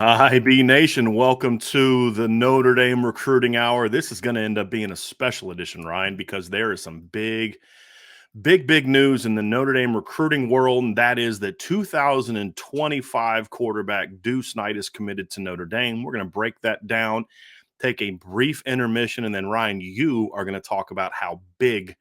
IB Nation, welcome to the Notre Dame Recruiting Hour. This is going to end up being a special edition, Ryan, because there is some big news in the Notre Dame recruiting world, and that is that 2025 quarterback Deuce Knight is committed to Notre Dame. We're going to break that down, take a brief intermission, and then, Ryan, you are going to talk about how big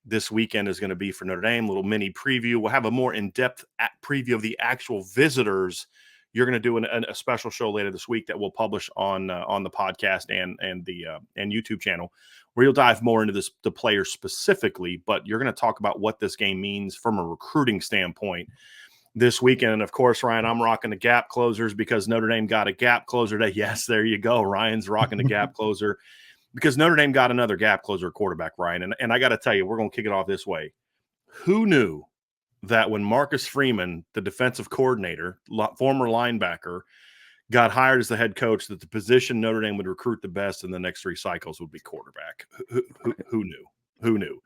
this weekend is going to be for Notre Dame. A little mini preview. We'll have a more in-depth preview of the actual visitors. You're going to do a special show later this week that we'll publish on the podcast and YouTube channel, where you'll dive more into the players specifically. But you're going to talk about what this game means from a recruiting standpoint this weekend. And of course, Ryan, I'm rocking the gap closers because Notre Dame got a gap closer today. Yes, there you go. Ryan's rocking the gap closer because Notre Dame got another gap closer quarterback, Ryan. And I got to tell you, we're going to kick it off this way. Who knew that when Marcus Freeman, the defensive coordinator, former linebacker, got hired as the head coach, that the position Notre Dame would recruit the best in the next 3 cycles would be quarterback? Who knew? Who knew?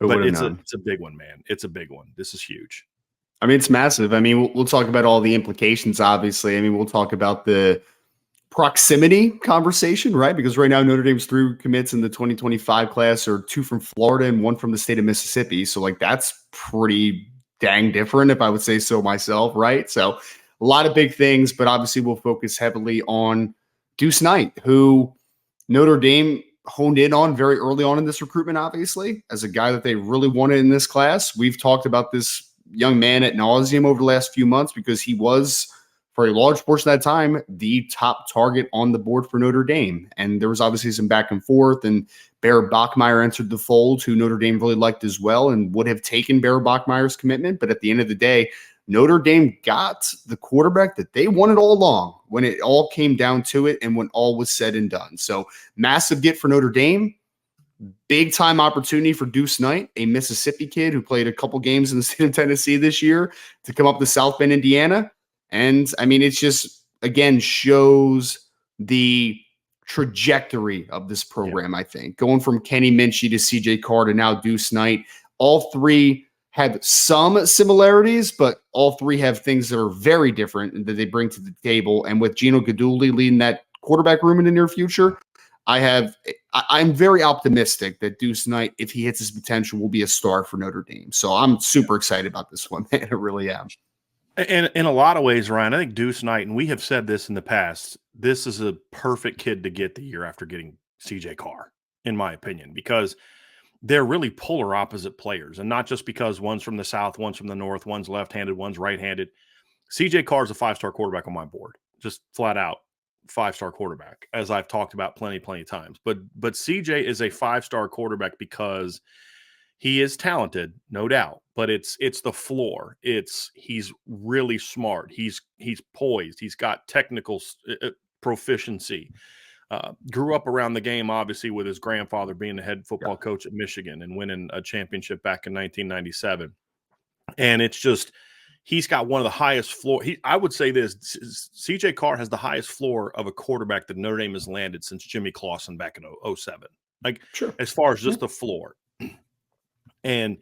But it's a big one, man. It's a big one. This is huge. I mean, it's massive. I mean, we'll talk about all the implications, obviously. I mean, we'll talk about the proximity conversation, right? Because right now Notre Dame's 3 commits in the 2025 class are 2 from Florida and 1 from the state of Mississippi. So like that's pretty dang different, if I would say so myself, right? So a lot of big things, but obviously we'll focus heavily on Deuce Knight, who Notre Dame honed in on very early on in this recruitment, obviously, as a guy that they really wanted in this class. We've talked about this young man ad nauseum over the last few months because he was, for a large portion of that time, the top target on the board for Notre Dame. And there was obviously some back and forth, and Bear Bachmeier entered the fold, who Notre Dame really liked as well and would have taken Bear Bachmeier's commitment. But at the end of the day, Notre Dame got the quarterback that they wanted all along when it all came down to it and when all was said and done. So massive get for Notre Dame. Big time opportunity for Deuce Knight, a Mississippi kid who played a couple games in the state of Tennessee this year, to come up to South Bend, Indiana. And I mean, it's just, again, shows the trajectory of this program, I think. Going from Kenny Minchey to CJ Carr to now Deuce Knight, all 3 have some similarities, but all 3 have things that are very different that they bring to the table. And with Gino Guidugli leading that quarterback room in the near future, I'm very optimistic that Deuce Knight, if he hits his potential, will be a star for Notre Dame. So I'm super excited about this one, man. I really am. And in a lot of ways, Ryan, I think Deuce Knight, and we have said this in the past, this is a perfect kid to get the year after getting CJ Carr, in my opinion, because they're really polar opposite players. And not just because one's from the South, one's from the North, one's left-handed, one's right-handed. CJ Carr is a 5-star quarterback on my board, just flat out 5-star quarterback, as I've talked about plenty of times. But CJ is a 5-star quarterback because he is talented, no doubt, but it's the floor. He's really smart. He's poised. He's got technical proficiency. Grew up around the game, obviously, with his grandfather being the head football coach at Michigan and winning a championship back in 1997. And it's just, he's got one of the highest floor. I would say this: CJ Carr has the highest floor of a quarterback that Notre Dame has landed since Jimmy Clausen back in 2007. Like, sure, as far as just the floor. And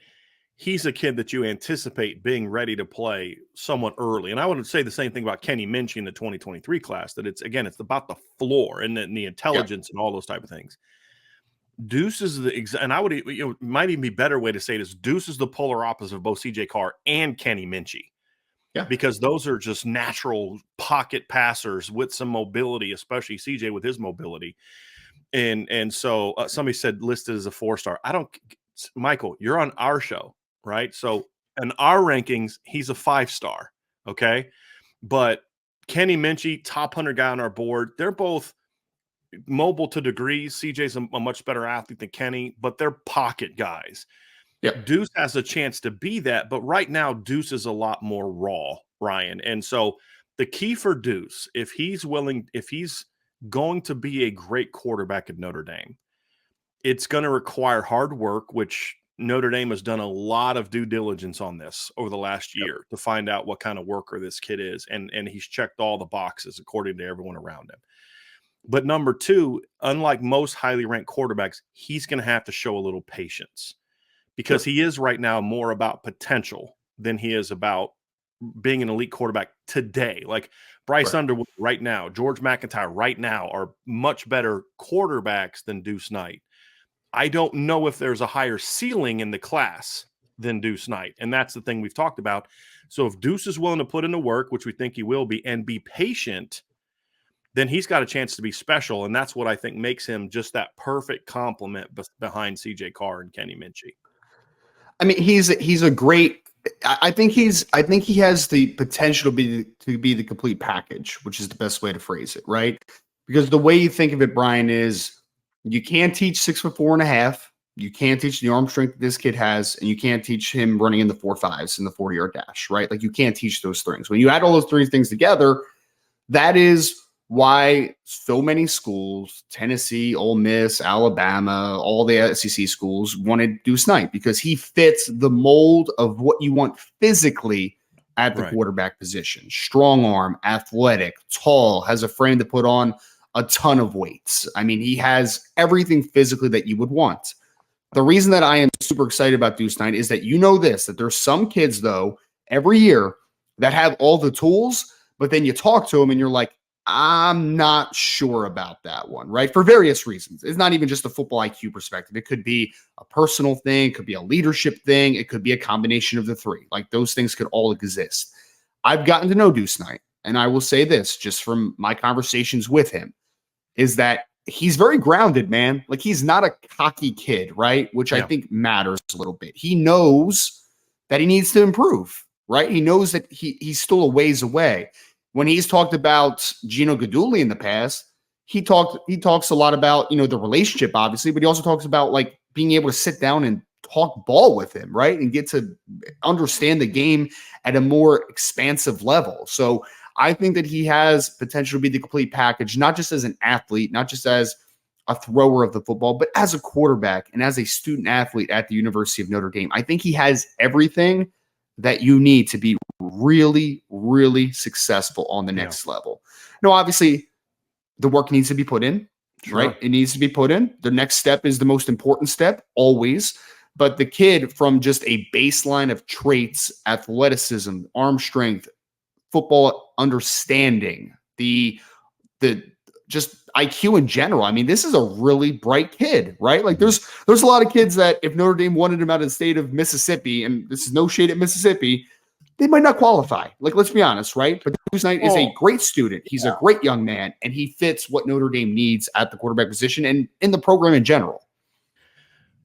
he's a kid that you anticipate being ready to play somewhat early. And I would say the same thing about Kenny Minchey in the 2023 class, that it's about the floor and the intelligence and all those type of things. Deuce is and I would, might even be a better way to say this: Deuce is the polar opposite of both CJ Carr and Kenny Minchey. Yeah. Because those are just natural pocket passers with some mobility, especially CJ with his mobility. And so somebody said listed as a 4-star. Michael, you're on our show, right? So in our rankings, he's a 5-star, okay? But Kenny Minchey, top 100 guy on our board, they're both mobile to degrees. CJ's a much better athlete than Kenny, but they're pocket guys. Yeah. Deuce has a chance to be that, but right now Deuce is a lot more raw, Ryan. And so the key for Deuce, if he's going to be a great quarterback at Notre Dame, it's going to require hard work, which Notre Dame has done a lot of due diligence on this over the last year to find out what kind of worker this kid is. And he's checked all the boxes according to everyone around him. But number 2, unlike most highly ranked quarterbacks, he's going to have to show a little patience because he is right now more about potential than he is about being an elite quarterback today. Like Bryce Right. Underwood right now, George McIntyre right now are much better quarterbacks than Deuce Knight. I don't know if there's a higher ceiling in the class than Deuce Knight. And that's the thing we've talked about. So if Deuce is willing to put in the work, which we think he will be, and be patient, then he's got a chance to be special. And that's what I think makes him just that perfect complement behind CJ Carr and Kenny Minchie. I mean, he's a great. I think he has the potential to be the complete package, which is the best way to phrase it, right? Because the way you think of it, Brian, is you can't teach 6'4.5". You can't teach the arm strength this kid has, and you can't teach him running in the 4.5s in the 40-yard dash, right? Like you can't teach those things. When you add all those three things together, that is why so many schools, Tennessee, Ole Miss, Alabama, all the SEC schools wanted Deuce Knight because he fits the mold of what you want physically at the quarterback position. Strong arm, athletic, tall, has a frame to put on a ton of weights. I mean, he has everything physically that you would want. The reason that I am super excited about Deuce Knight is that that there's some kids, though, every year that have all the tools, but then you talk to them and you're like, I'm not sure about that one, right? For various reasons. It's not even just a football IQ perspective. It could be a personal thing, it could be a leadership thing, it could be a combination of the three. Like those things could all exist. I've gotten to know Deuce Knight, and I will say this just from my conversations with him, is that he's very grounded, man. Like he's not a cocky kid, right? Which I think matters a little bit. He knows that he needs to improve, right? He knows that he's still a ways away. When he's talked about Gino Guidugli in the past, he talks a lot about, the relationship, obviously, but he also talks about like being able to sit down and talk ball with him, right? And get to understand the game at a more expansive level. So I think that he has potential to be the complete package, not just as an athlete, not just as a thrower of the football, but as a quarterback and as a student athlete at the University of Notre Dame. I think he has everything that you need to be really, really successful on the next level. No, obviously, the work needs to be put in, right? It needs to be put in. The next step is the most important step, always. But the kid from just a baseline of traits, athleticism, arm strength, football understanding, the just IQ in general. I mean, this is a really bright kid, right? Like there's a lot of kids that if Notre Dame wanted him out of the state of Mississippi, and this is no shade at Mississippi, they might not qualify. Like, let's be honest, right? But Deuce Knight is a great student. He's a great young man, and he fits what Notre Dame needs at the quarterback position and in the program in general.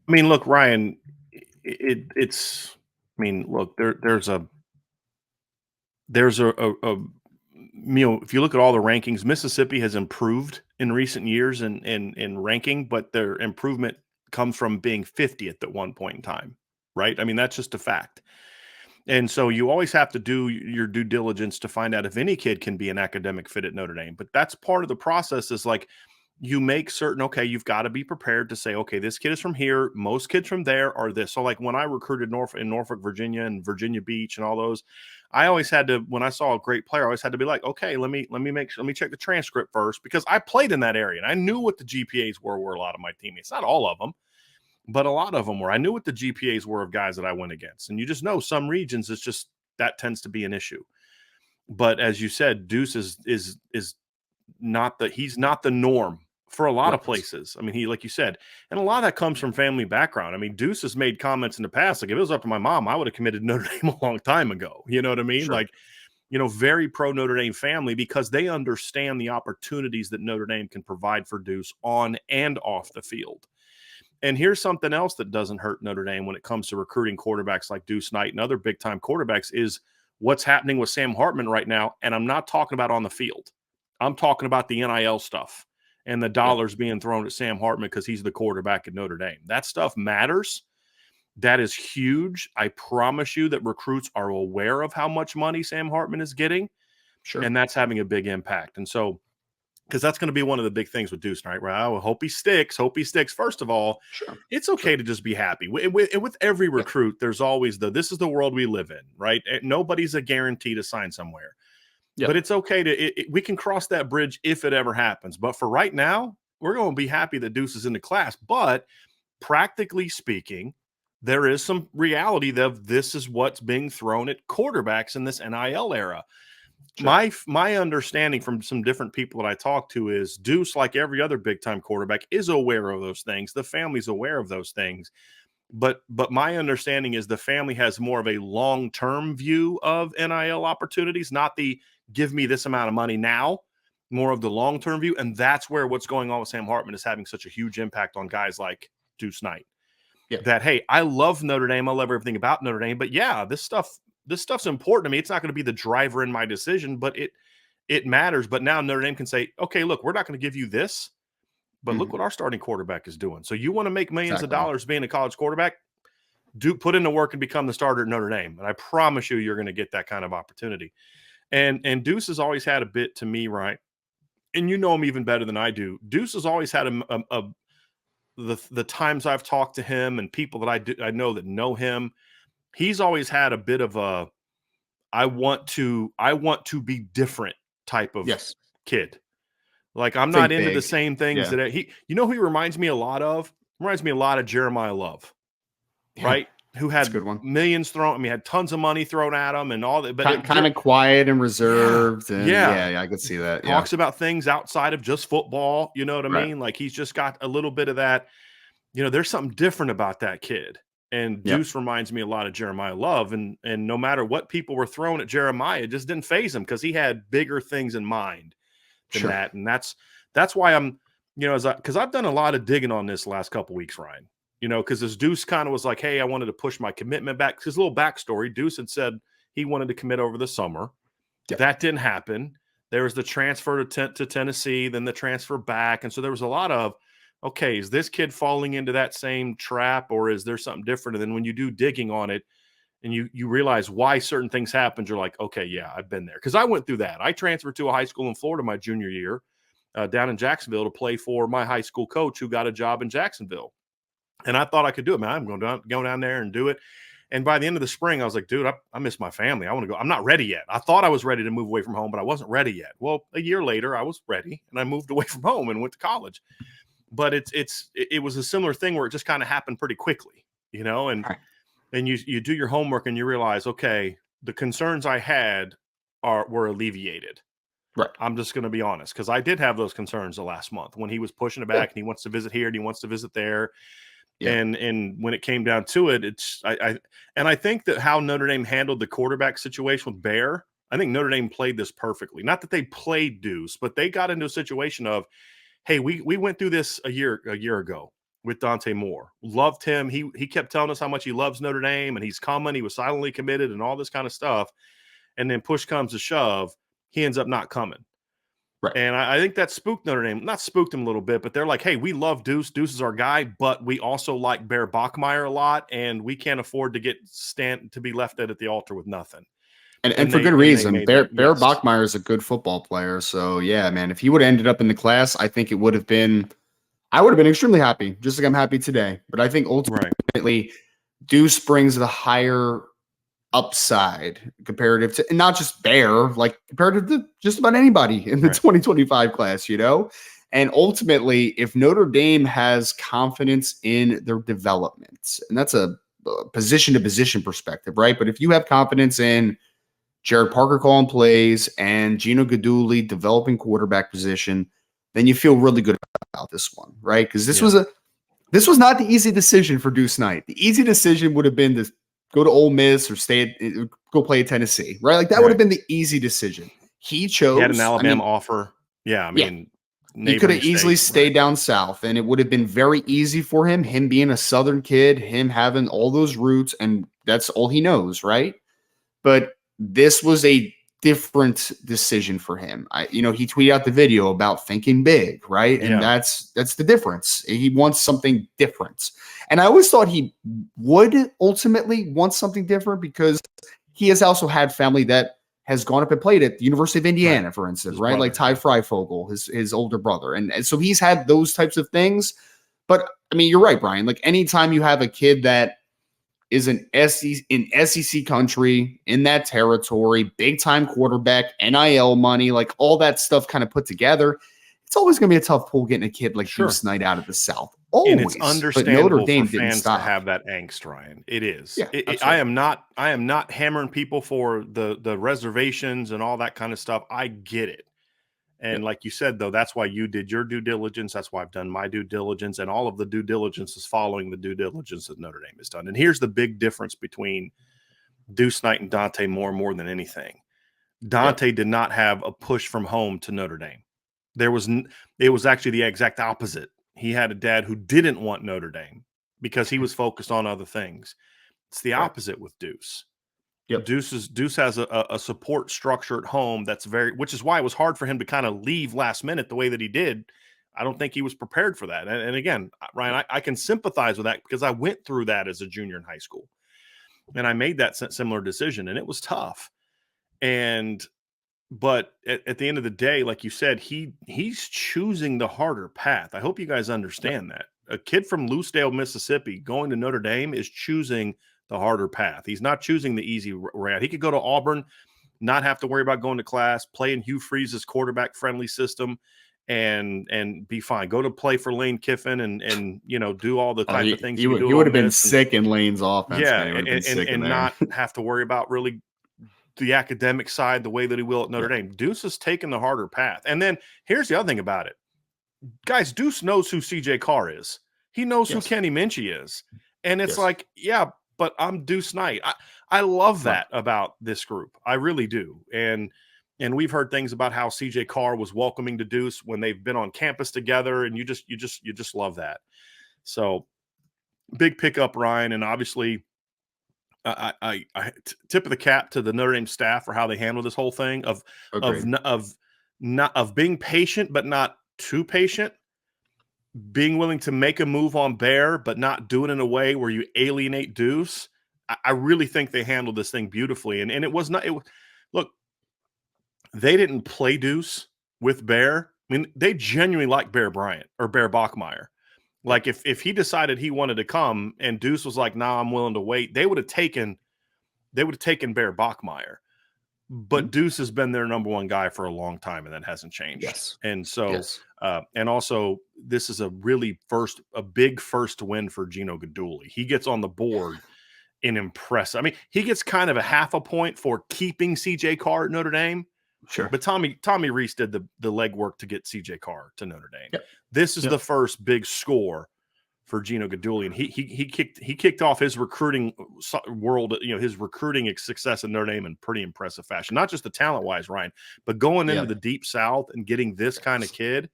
I mean, look, Ryan, it's. I mean, look, there's a if you look at all the rankings, Mississippi has improved in recent years in ranking, but their improvement comes from being 50th at one point in time, right? I mean, that's just a fact. And so you always have to do your due diligence to find out if any kid can be an academic fit at Notre Dame. But that's part of the process is like you make certain, okay, you've got to be prepared to say, okay, this kid is from here. Most kids from there are this. So like when I recruited in Norfolk, Virginia and Virginia Beach and all those, I always had to, when I saw a great player, I always had to be like, okay, let me check the transcript first because I played in that area and I knew what the GPAs were a lot of my teammates, not all of them, but a lot of them were. I knew what the GPAs were of guys that I went against. And you just know some regions, it's just that tends to be an issue. But as you said, Deuce is not he's not the norm for a lot of places. I mean, he, like you said, and a lot of that comes from family background. I mean, Deuce has made comments in the past, like if it was up to my mom, I would have committed Notre Dame a long time ago. You know what I mean? Sure. Like, very pro Notre Dame family because they understand the opportunities that Notre Dame can provide for Deuce on and off the field. And here's something else that doesn't hurt Notre Dame when it comes to recruiting quarterbacks like Deuce Knight and other big-time quarterbacks is what's happening with Sam Hartman right now. And I'm not talking about on the field. I'm talking about the NIL stuff and the dollars being thrown at Sam Hartman because he's the quarterback at Notre Dame. That stuff matters. That is huge. I promise you that recruits are aware of how much money Sam Hartman is getting. Sure. And that's having a big impact. And so, because that's going to be one of the big things with Deuce Knight, right? I hope he sticks. First of all, it's okay to just be happy. With every recruit, there's always this is the world we live in, right? Nobody's a guarantee to sign somewhere. But it's okay we can cross that bridge if it ever happens. But for right now, we're going to be happy that Deuce is in the class. But practically speaking, there is some reality that this is what's being thrown at quarterbacks in this NIL era. Sure. My understanding from some different people that I talked to is Deuce, like every other big time quarterback, is aware of those things. The family's aware of those things. But my understanding is the family has more of a long-term view of NIL opportunities, not the give me this amount of money now, more of the long-term view. And that's where what's going on with Sam Hartman is having such a huge impact on guys like Deuce Knight. Yeah. That, hey, I love Notre Dame. I love everything about Notre Dame. But yeah, this stuff's important to me. It's not going to be the driver in my decision, but it matters. But now Notre Dame can say, okay, look, we're not going to give you this, but look what our starting quarterback is doing. So you want to make millions of dollars being a college quarterback? Put in the work and become the starter at Notre Dame. And I promise you're going to get that kind of opportunity. And Deuce has always had a bit to me, right? And you know him even better than I do. Deuce has always had the times I've talked to him and people that I know him. He's always had a bit of a I want to be different type of kid. Like, I'm not into the same things that he, who he reminds me a lot of? Reminds me a lot of Jeremiah Love, right? Who had millions thrown. I mean, had tons of money thrown at him and all that. But kind of quiet and reserved. And I could see that. Talks about things outside of just football. You know what I mean? Like, he's just got a little bit of that. There's something different about that kid. And Deuce reminds me a lot of Jeremiah Love. And no matter what people were throwing at Jeremiah, it just didn't faze him because he had bigger things in mind than that. And that's why I'm, because I've done a lot of digging on this last couple weeks, Ryan, because as Deuce kind of was like, hey, I wanted to push my commitment back. His little backstory, Deuce had said he wanted to commit over the summer. That didn't happen. There was the transfer to Tennessee, then the transfer back. And so there was a lot of, okay, is this kid falling into that same trap or is there something different? And then when you do digging on it and you realize why certain things happened, you're like, okay, yeah, I've been there. Because I went through that. I transferred to a high school in Florida my junior year down in Jacksonville to play for my high school coach who got a job in Jacksonville. And I thought I could do it, man. I'm going go down there and do it. And by the end of the spring, I was like, dude, I miss my family. I want to go. I'm not ready yet. I thought I was ready to move away from home, but I wasn't ready yet. Well, a year later, I was ready and I moved away from home and went to college. But it was a similar thing where it just kind of happened pretty quickly, and you do your homework and you realize, okay, the concerns I had were alleviated. Right. I'm just going to be honest, because I did have those concerns the last month when he was pushing it back and he wants to visit here and he wants to visit there. Yeah. And when it came down to it, I think that how Notre Dame handled the quarterback situation with Bear, I think Notre Dame played this perfectly. Not that they played Deuce, but they got into a situation of, hey, we went through this a year ago with Dante Moore. Loved him. He kept telling us how much he loves Notre Dame and he's coming. He was silently committed and all this kind of stuff. And then push comes to shove, he ends up not coming. Right. And I think that spooked Notre Dame. Not spooked him a little bit, but they're like, hey, we love Deuce. Deuce is our guy, but we also like Bear Bachmeier a lot, and we can't afford to be left at the altar with nothing. And for good reason. Bear Bachmeier is a good football player. So, yeah, man, if he would have ended up in the class, I think I would have been extremely happy, just like I'm happy today. But I think ultimately Deuce brings the higher upside comparative to, and not just Bear, like comparative to just about anybody in the 2025 class, And ultimately, if Notre Dame has confidence in their development, and that's a position-to-position perspective, right? But if you have confidence in Jared Parker calling plays and Gino Guidugli developing quarterback position, then you feel really good about this one, right? Because this was not the easy decision for Deuce Knight. The easy decision would have been to go to Ole Miss or go play at Tennessee, right? Like that would have been the easy decision. He chose. He had an Alabama offer. Yeah, I mean, he could have easily stayed down south, and it would have been very easy for him. Him being a Southern kid, him having all those roots, and that's all he knows, right? But this was a different decision for him. He tweeted out the video about thinking big, right? And that's the difference. He wants something different. And I always thought he would ultimately want something different because he has also had family that has gone up and played at the University of Indiana, for instance, right? Like Ty Freifogel, his older brother. And so he's had those types of things. But I mean, you're right, Brian. Like anytime you have a kid that is in SEC country, in that territory, big time quarterback, NIL money, like all that stuff kind of put together, it's always going to be a tough pull getting a kid like Sure. Deuce Knight out of the South. And it's Always. But Notre understandable for Dame didn't fans to stop. have that angst, Ryan. It is. Yeah, I absolutely. am not hammering people for the reservations and all that kind of stuff. I get it. And Yep. like you said, though, that's why you did your due diligence. That's why I've done my due diligence. And all of the due diligence is following the due diligence that Notre Dame has done. And here's the big difference between Deuce Knight and Dante Moore more than anything. Dante did not have a push from home to Notre Dame. It was actually the exact opposite. He had a dad who didn't want Notre Dame because he was focused on other things. It's the opposite with Deuce. Yep. Deuce has a support structure at home that's which is why it was hard for him to kind of leave last minute the way that he did. I don't think he was prepared for that. And again, Ryan, I can sympathize with that because I went through that as a junior in high school, and I made that similar decision, and it was tough. But at the end of the day, like you said, he's choosing the harder path. I hope you guys understand that. A kid from Loosedale, Mississippi, going to Notre Dame is choosing the harder path. He's not choosing the easy route. He could go to Auburn, not have to worry about going to class, play in Hugh Freeze's quarterback-friendly system, and be fine. Go to play for Lane Kiffin and do all the type of things he would have been sick in Lane's offense. Yeah, man. and not have to worry about really the academic side the way that he will at Notre Dame. Deuce is taking the harder path. And then here's the other thing about it. Guys, Deuce knows who CJ Carr is. He knows who Kenny Minchie is. And it's like, yeah, but I'm Deuce Knight. I love that about this group. I really do. And we've heard things about how CJ Carr was welcoming to Deuce when they've been on campus together, and you just love that. So big pickup, Ryan, and obviously I tip of the cap to the Notre Dame staff for how they handle this whole thing of being patient but not too patient, being willing to make a move on Bear but not do it in a way where you alienate Deuce. I really think they handled this thing beautifully, and it was not. Look, they didn't play Deuce with Bear. I mean, they genuinely like Bear Bryant or Bear Bachmeier. Like if he decided he wanted to come and Deuce was like, "Nah, I'm willing to wait," they would have taken Bear Bachmeier. But Deuce has been their number one guy for a long time, and that hasn't changed. Yes. And so, and also, this is a big first win for Gino Guidugli. He gets on the board and impress. I mean, he gets kind of a half a point for keeping CJ Carr at Notre Dame. Sure. But Tommy Rees did the legwork to get CJ Carr to Notre Dame. Yep. This is the first big score for Gino Guidugli, and he kicked off his recruiting world, his recruiting success in Notre Dame in pretty impressive fashion. Not just the talent wise, Ryan, but going into the Deep South and getting this kind of kid.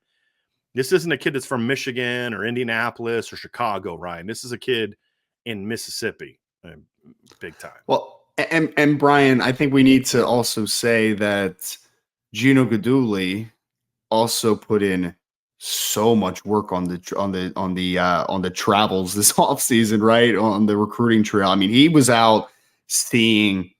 This isn't a kid that's from Michigan or Indianapolis or Chicago, Ryan. This is a kid in Mississippi, big time. Well, and Brian, I think we need to also say that Gino Guidugli also put in so much work on the travels this offseason, right? On the recruiting trail. I mean, he was out seeing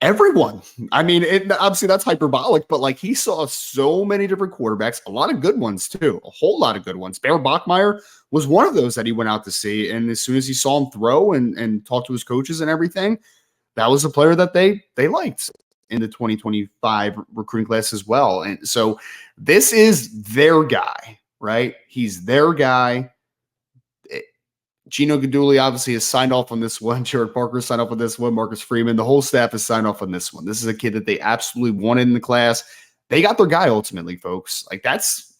everyone. I mean, obviously that's hyperbolic, but like he saw so many different quarterbacks, a lot of good ones too, a whole lot of good ones. Bear Bachmeier was one of those that he went out to see. And as soon as he saw him throw and talk to his coaches and everything, that was a player that they liked in the 2025 recruiting class as well. And so this is their guy, right? He's their guy. Gino Guidugli obviously has signed off on this one. Jared Parker signed off on this one. Marcus Freeman, the whole staff has signed off on this one. This is a kid that they absolutely wanted in the class. They got their guy ultimately, folks. Like that's,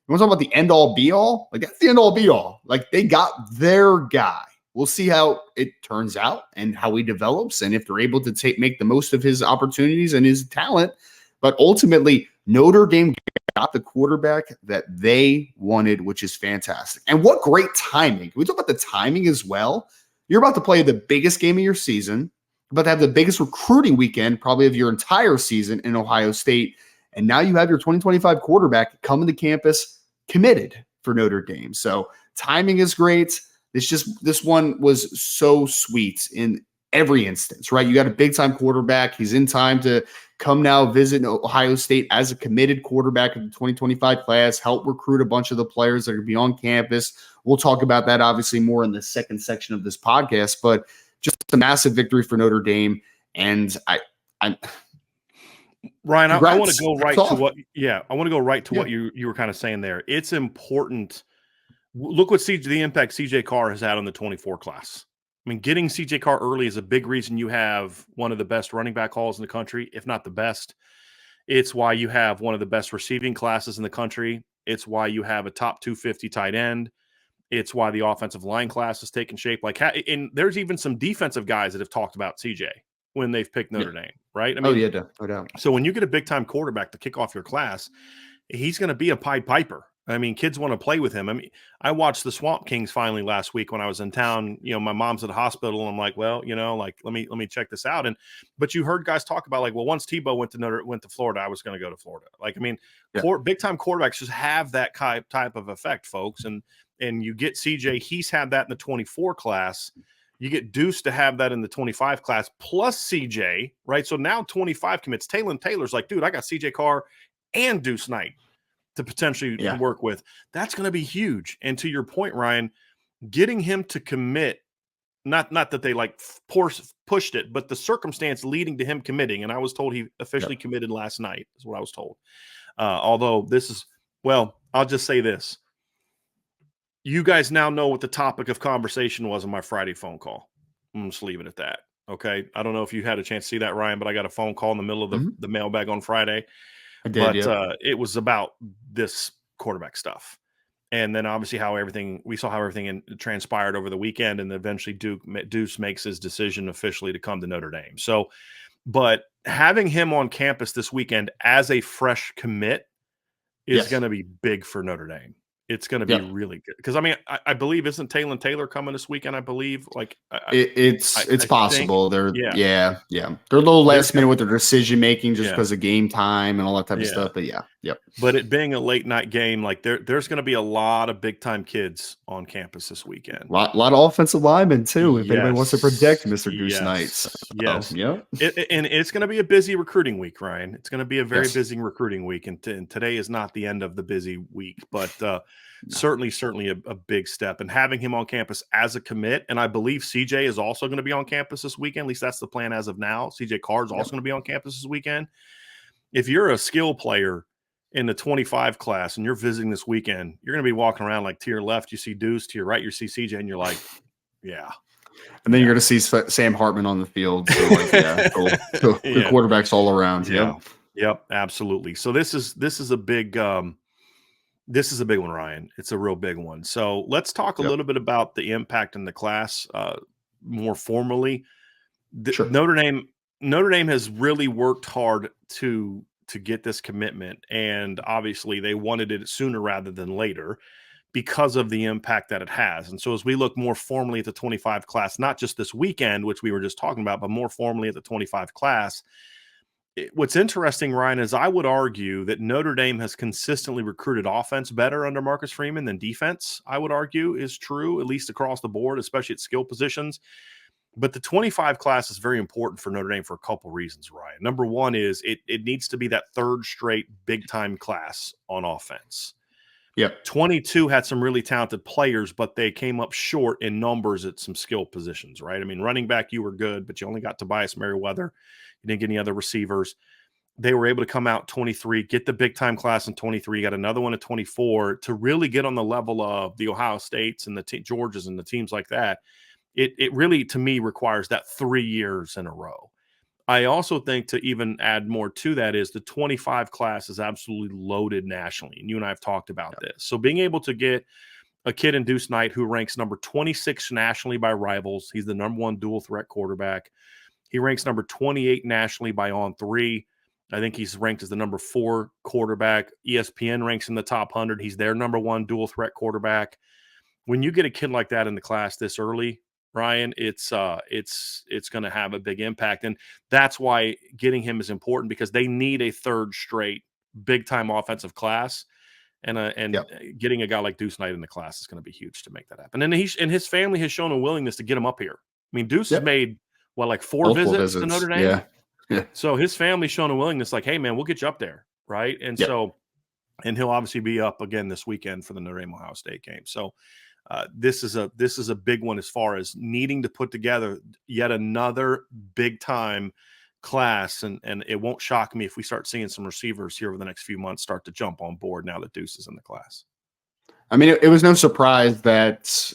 you want to talk about the end all be all? Like that's the end all be all. Like they got their guy. We'll see how it turns out and how he develops and if they're able to make the most of his opportunities and his talent. But ultimately, Notre Dame got the quarterback that they wanted, which is fantastic. And what great timing. Can we talk about the timing as well? You're about to play the biggest game of your season, about to have the biggest recruiting weekend probably of your entire season in Ohio State. And now you have your 2025 quarterback coming to campus committed for Notre Dame. So timing is great. This one was so sweet in every instance, right? You got a big time quarterback. He's in time to come now visit Ohio State as a committed quarterback of the 2025 class, help recruit a bunch of the players that are going to be on campus. We'll talk about that obviously more in the second section of this podcast, but just a massive victory for Notre Dame. And Ryan, I want to Congrats. go Hats right to off. what, yeah, I want to go right to Yeah. what you were kind of saying there. It's important. Look what the impact CJ Carr has had on the 24 class. I mean, getting CJ Carr early is a big reason you have one of the best running back hauls in the country, if not the best. It's why you have one of the best receiving classes in the country. It's why you have a top 250 tight end. It's why the offensive line class has taken shape. And there's even some defensive guys that have talked about CJ when they've picked Yeah. Notre Dame, right? I Oh, mean, yeah, no doubt. so when you get a big time quarterback to kick off your class, he's going to be a Pied Piper. I mean, kids want to play with him. I mean, I watched the Swamp Kings finally last week when I was in town. You know, my mom's at the hospital, and I'm like, well, you know, like let me check this out. But you heard guys talk about like, well, once Tebow went to Florida, I was going to go to Florida. Like, I mean, Yeah. big time quarterbacks just have that type of effect, folks. And you get CJ, he's had that in the 24 class. You get Deuce to have that in the 25 class plus CJ, right? So now 25 commits. Taylor's like, dude, I got CJ Carr and Deuce Knight to potentially Yeah. work with. That's going to be huge. And to your point, Ryan, getting him to commit, not that they like pushed it, but the circumstance leading to him committing. And I was told he officially committed last night, is what I was told. Although this is, well, I'll just say this. You guys now know what the topic of conversation was on my Friday phone call. I'm just leave it at that. Okay. I don't know if you had a chance to see that, Ryan, but I got a phone call in the middle of the mailbag on Friday. I did, But yeah. it was about this quarterback stuff. And then obviously we saw how everything transpired over the weekend, and eventually Deuce makes his decision officially to come to Notre Dame. So, but having him on campus this weekend as a fresh commit is Yes. going to be big for Notre Dame. It's going to be Yep. really good because I mean I believe isn't Taylor coming this weekend? I believe It's I think possible. They're yeah They're a little they're last minute with their decision making just yeah because of game time and all that type of yeah. stuff. But yeah, yep. But it being a late night game, like there's going to be a lot of big time kids on campus this weekend. Lot of offensive linemen too. If anybody wants to protect Yes, Mr. Deuce Knight, so yes. yep. And it's going to be a busy recruiting week, Ryan. It's going to be a very Yes. busy recruiting week, and today is not the end of the busy week, but No. certainly a big step. And having him on campus as a commit, and I believe CJ is also going to be on campus this weekend. At least that's the plan as of now. CJ Carr is also Yep. going to be on campus this weekend. If you're a skill player in the 25 class and you're visiting this weekend, you're going to be walking around like to your left, you see Deuce, to your right, you see CJ, and you're like, yeah. And then you're going to see Sam Hartman on the field. So like, yeah, cool. So good Yeah. quarterbacks all around. Yeah. Yep. Yep. Absolutely. So this is a big one, Ryan. It's a real big one. So let's talk a Yep. little bit about the impact in the class more formally. Sure. Notre Dame has really worked hard to get this commitment, and obviously they wanted it sooner rather than later because of the impact that it has. And so as we look more formally at the 25 class, not just this weekend, which we were just talking about, but more formally at the 25 class, what's interesting, Ryan, is I would argue that Notre Dame has consistently recruited offense better under Marcus Freeman than defense, I would argue is true, at least across the board, especially at skill positions. But the 25 class is very important for Notre Dame for a couple reasons, Ryan. Number one is it needs to be that third straight big-time class on offense. Yep. 22 had some really talented players, but they came up short in numbers at some skill positions, right? I mean, running back, you were good, but you only got Tobias Merriweather. You didn't get any other receivers. They were able to come out 23, get the big-time class in 23, got another one at 24 to really get on the level of the Ohio States and the Georgias and the teams like that. It really, to me, requires that 3 years in a row. I also think to even add more to that is the 25 class is absolutely loaded nationally. And you and I have talked about this. So being able to get a kid in Deuce Knight who ranks number 26 nationally by Rivals, he's the number one dual threat quarterback. He ranks number 28 nationally by On3. I think he's ranked as the number 4 quarterback. ESPN ranks in the top 100. He's their number 1 dual threat quarterback. When you get a kid like that in the class this early, Ryan, it's going to have a big impact, and that's why getting him is important because they need a third straight big time offensive class, and Yep. getting a guy like Deuce Knight in the class is going to be huge to make that happen. And his family has shown a willingness to get him up here. I mean, Deuce has Yep. made like 4 Multiple visits to visits. Notre Dame, Yeah. Yeah. so his family's shown a willingness, like, hey man, we'll get you up there, right? And Yep. so, and he'll obviously be up again this weekend for the Notre Dame Ohio State game. So. This is a big one as far as needing to put together yet another big time class, and it won't shock me if we start seeing some receivers here over the next few months start to jump on board now that Deuce is in the class. I mean, it was no surprise that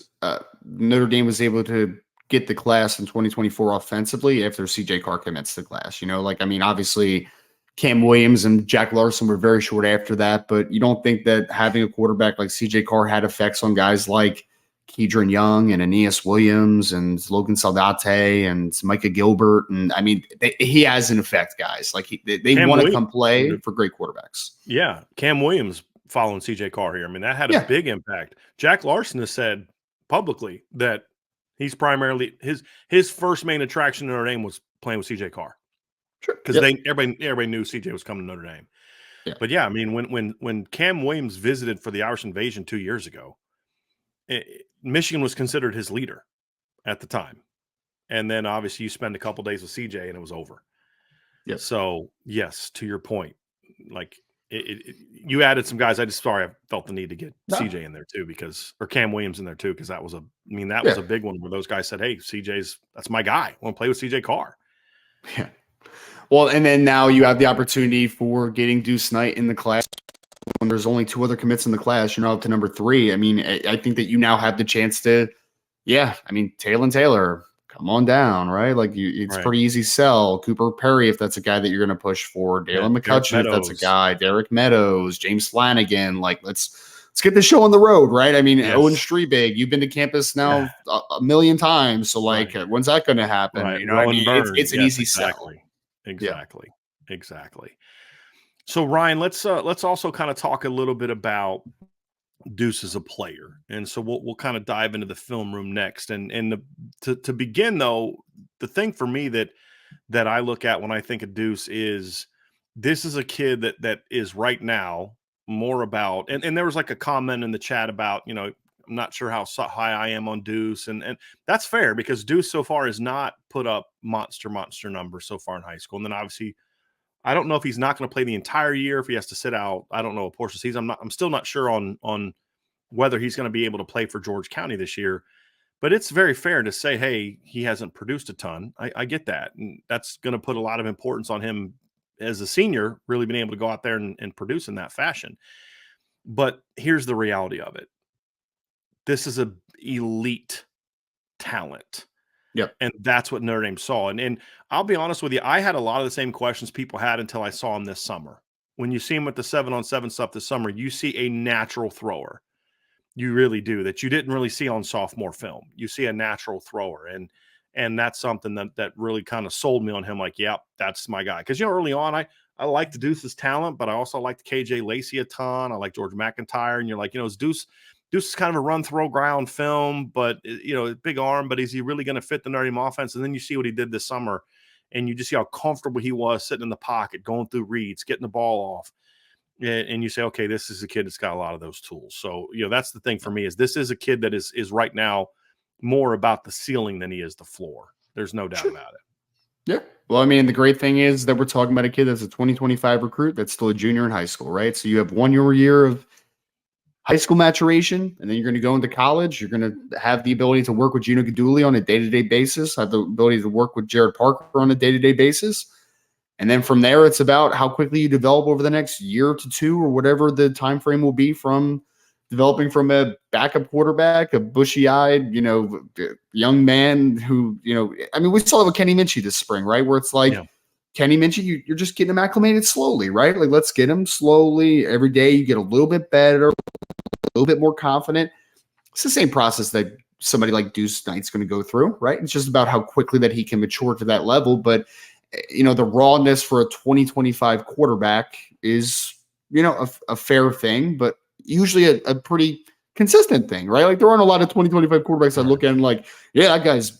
Notre Dame was able to get the class in 2024 offensively after CJ Carr commits the class. Like, I mean, obviously Cam Williams and Jack Larson were very short after that, but you don't think that having a quarterback like CJ Carr had effects on guys like Kedron Young and Aeneas Williams and Logan Saldate and Micah Gilbert. And I mean, he has an effect, guys. Like they want to come play for great quarterbacks. Yeah. Cam Williams following CJ Carr here. I mean, that had a big impact. Jack Larson has said publicly that he's primarily his first main attraction in Notre Dame was playing with CJ Carr. Sure. Because everybody knew CJ was coming to Notre Dame. Yeah. But yeah, I mean, when Cam Williams visited for the Irish Invasion 2 years ago, Michigan was considered his leader at the time. And then obviously you spend a couple days with CJ and it was over. Yep. So yes, to your point, like you added some guys. I felt the need to get CJ in there too, or Cam Williams in there too, because that was a big one where those guys said, "Hey, that's my guy. I want to play with CJ Carr." Yeah. Well, and then now you have the opportunity for getting Deuce Knight in the class. When there's only 2 other commits in the class, you're now up to number 3. I mean, I think that you now have the chance to, Taylor, come on down, right? Like it's pretty easy sell. Cooper Perry, if that's a guy that you're going to push for. Dalen McCutcheon, if that's a guy. Derek Meadows, James Flanagan. Like let's get the show on the road, right? I mean, Owen Strebig, you've been to campus now a million times. So when's that going to happen? Right. It's an easy sell. Exactly. So Ryan, let's also kind of talk a little bit about Deuce as a player, and so we'll kind of dive into the film room next. And to begin though, the thing for me that I look at when I think of Deuce is this is a kid that is right now more about, and there was like a comment in the chat about, I'm not sure how high I am on Deuce, and that's fair because Deuce so far has not put up monster numbers so far in high school, and then obviously. I don't know if he's not going to play the entire year, if he has to sit out. I don't know a portion of the season. I'm still not sure on whether he's going to be able to play for George County this year. But it's very fair to say, hey, he hasn't produced a ton. I get that. And that's going to put a lot of importance on him as a senior, really being able to go out there and produce in that fashion. But here's the reality of it. This is an elite talent. Yep. And that's what Notre Dame saw. And I'll be honest with you, I had a lot of the same questions people had until I saw him this summer. When you see him with the 7-on-7 stuff this summer, you see a natural thrower. You really do, that you didn't really see on sophomore film. You see a natural thrower. And that's something that really kind of sold me on him. Like, yeah, that's my guy. Because, early on, I liked Deuce's talent, but I also liked KJ Lacey a ton. I like George McIntyre. And you're like, is Deuce is kind of a run, throw, ground film, but, big arm, but is he really going to fit the Notre Dame offense? And then you see what he did this summer, and you just see how comfortable he was sitting in the pocket, going through reads, getting the ball off. And you say, okay, this is a kid that's got a lot of those tools. So, that's the thing for me is this is a kid that is right now more about the ceiling than he is the floor. There's no doubt about it. Yeah. Well, I mean, the great thing is that we're talking about a kid that's a 2025 recruit that's still a junior in high school, right? So you have 1 year of high school maturation, and then you're going to go into college. You're going to have the ability to work with Gino Guidugli on a day-to-day basis, have the ability to work with Jared Parker on a day-to-day basis. And then from there, it's about how quickly you develop over the next year to 2 or whatever the time frame will be from developing from a backup quarterback, a bushy-eyed, young man who, we saw it with Kenny Minchie this spring, right? Where it's like, Kenny Minchie, you're just getting him acclimated slowly, right? Like, let's get him slowly. Every day you get a little bit better, a little bit more confident. It's the same process that somebody like Deuce Knight's going to go through, right? It's just about how quickly that he can mature to that level. But, the rawness for a 2025 quarterback is, a fair thing, but usually a pretty consistent thing, right? Like there aren't a lot of 2025 quarterbacks I look at and like, yeah, that guy's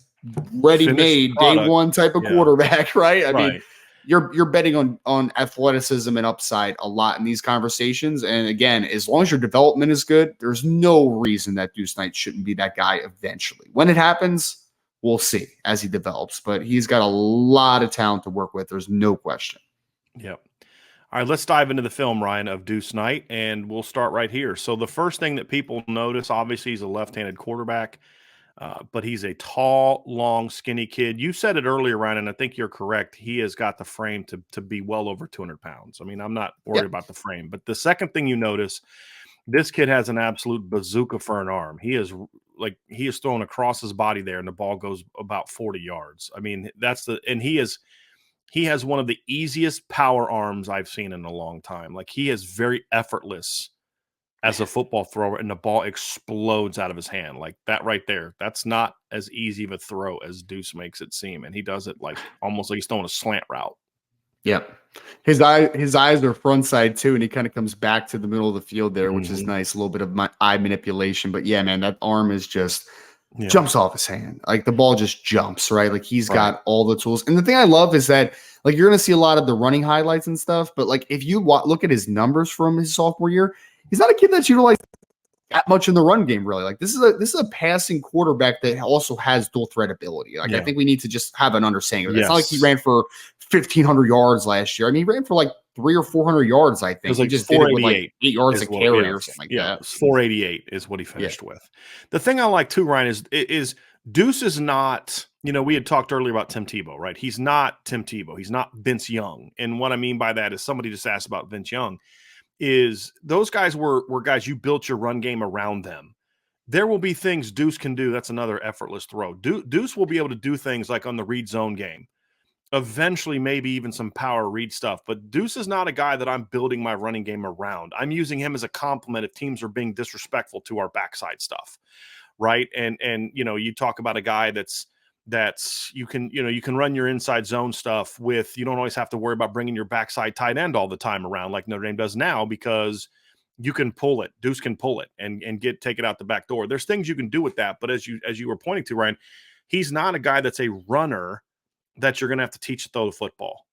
ready-made day one type of quarterback, right? I mean, you're betting on athleticism and upside a lot in these conversations. And again, as long as your development is good, there's no reason that Deuce Knight shouldn't be that guy eventually. When it happens, we'll see as he develops, but he's got a lot of talent to work with. There's no question. Yep. All right, let's dive into the film, Ryan, of Deuce Knight, and we'll start right here. So the first thing that people notice, obviously, he's a left-handed quarterback. But he's a tall, long, skinny kid. You said it earlier, Ryan, and I think you're correct. He has got the frame to be well over 200 pounds. I mean, I'm not worried Yep. about the frame. But the second thing you notice, this kid has an absolute bazooka for an arm. He is thrown across his body there, and the ball goes about 40 yards. I mean, he has one of the easiest power arms I've seen in a long time. Like, he is very effortless as a football thrower, and the ball explodes out of his hand like that right there. That's not as easy of a throw as Deuce makes it seem, and he does it like almost like he's throwing a slant route. Yep. His eyes are front side too, and he kind of comes back to the middle of the field there, which is nice. A little bit of my eye manipulation, but yeah, man, that arm is just jumps off his hand. Like the ball just jumps, right? Like he's got all the tools. And the thing I love is that like you're going to see a lot of the running highlights and stuff, but like if you look at his numbers from his sophomore year, he's not a kid that's utilized that much in the run game, really. Like this is a passing quarterback that also has dual threat ability. Like I think we need to just have an understanding of it. It's not like he ran for 1,500 yards last year. I mean, he ran for like 300 or 400 yards. I think it was like he just did it with like 8 yards a carry or something like that. 488 is what he finished with. The thing I like too, Ryan, is Deuce is not. We had talked earlier about Tim Tebow, right? He's not Tim Tebow. He's not Vince Young. And what I mean by that is somebody just asked about Vince Young. Is those guys were guys you built your run game around them. There will be things Deuce can do. That's another effortless throw. Deuce will be able to do things like on the read zone game. Eventually, maybe even some power read stuff. But Deuce is not a guy that I'm building my running game around. I'm using him as a complement if teams are being disrespectful to our backside stuff, right? And you talk about a guy that's you can run your inside zone stuff with, you don't always have to worry about bringing your backside tight end all the time around like Notre Dame does now, because you can pull it. Deuce can pull it and take it out the back door. There's things you can do with that. But as you were pointing to, Ryan, he's not a guy that's a runner that you're going to have to teach to throw the football.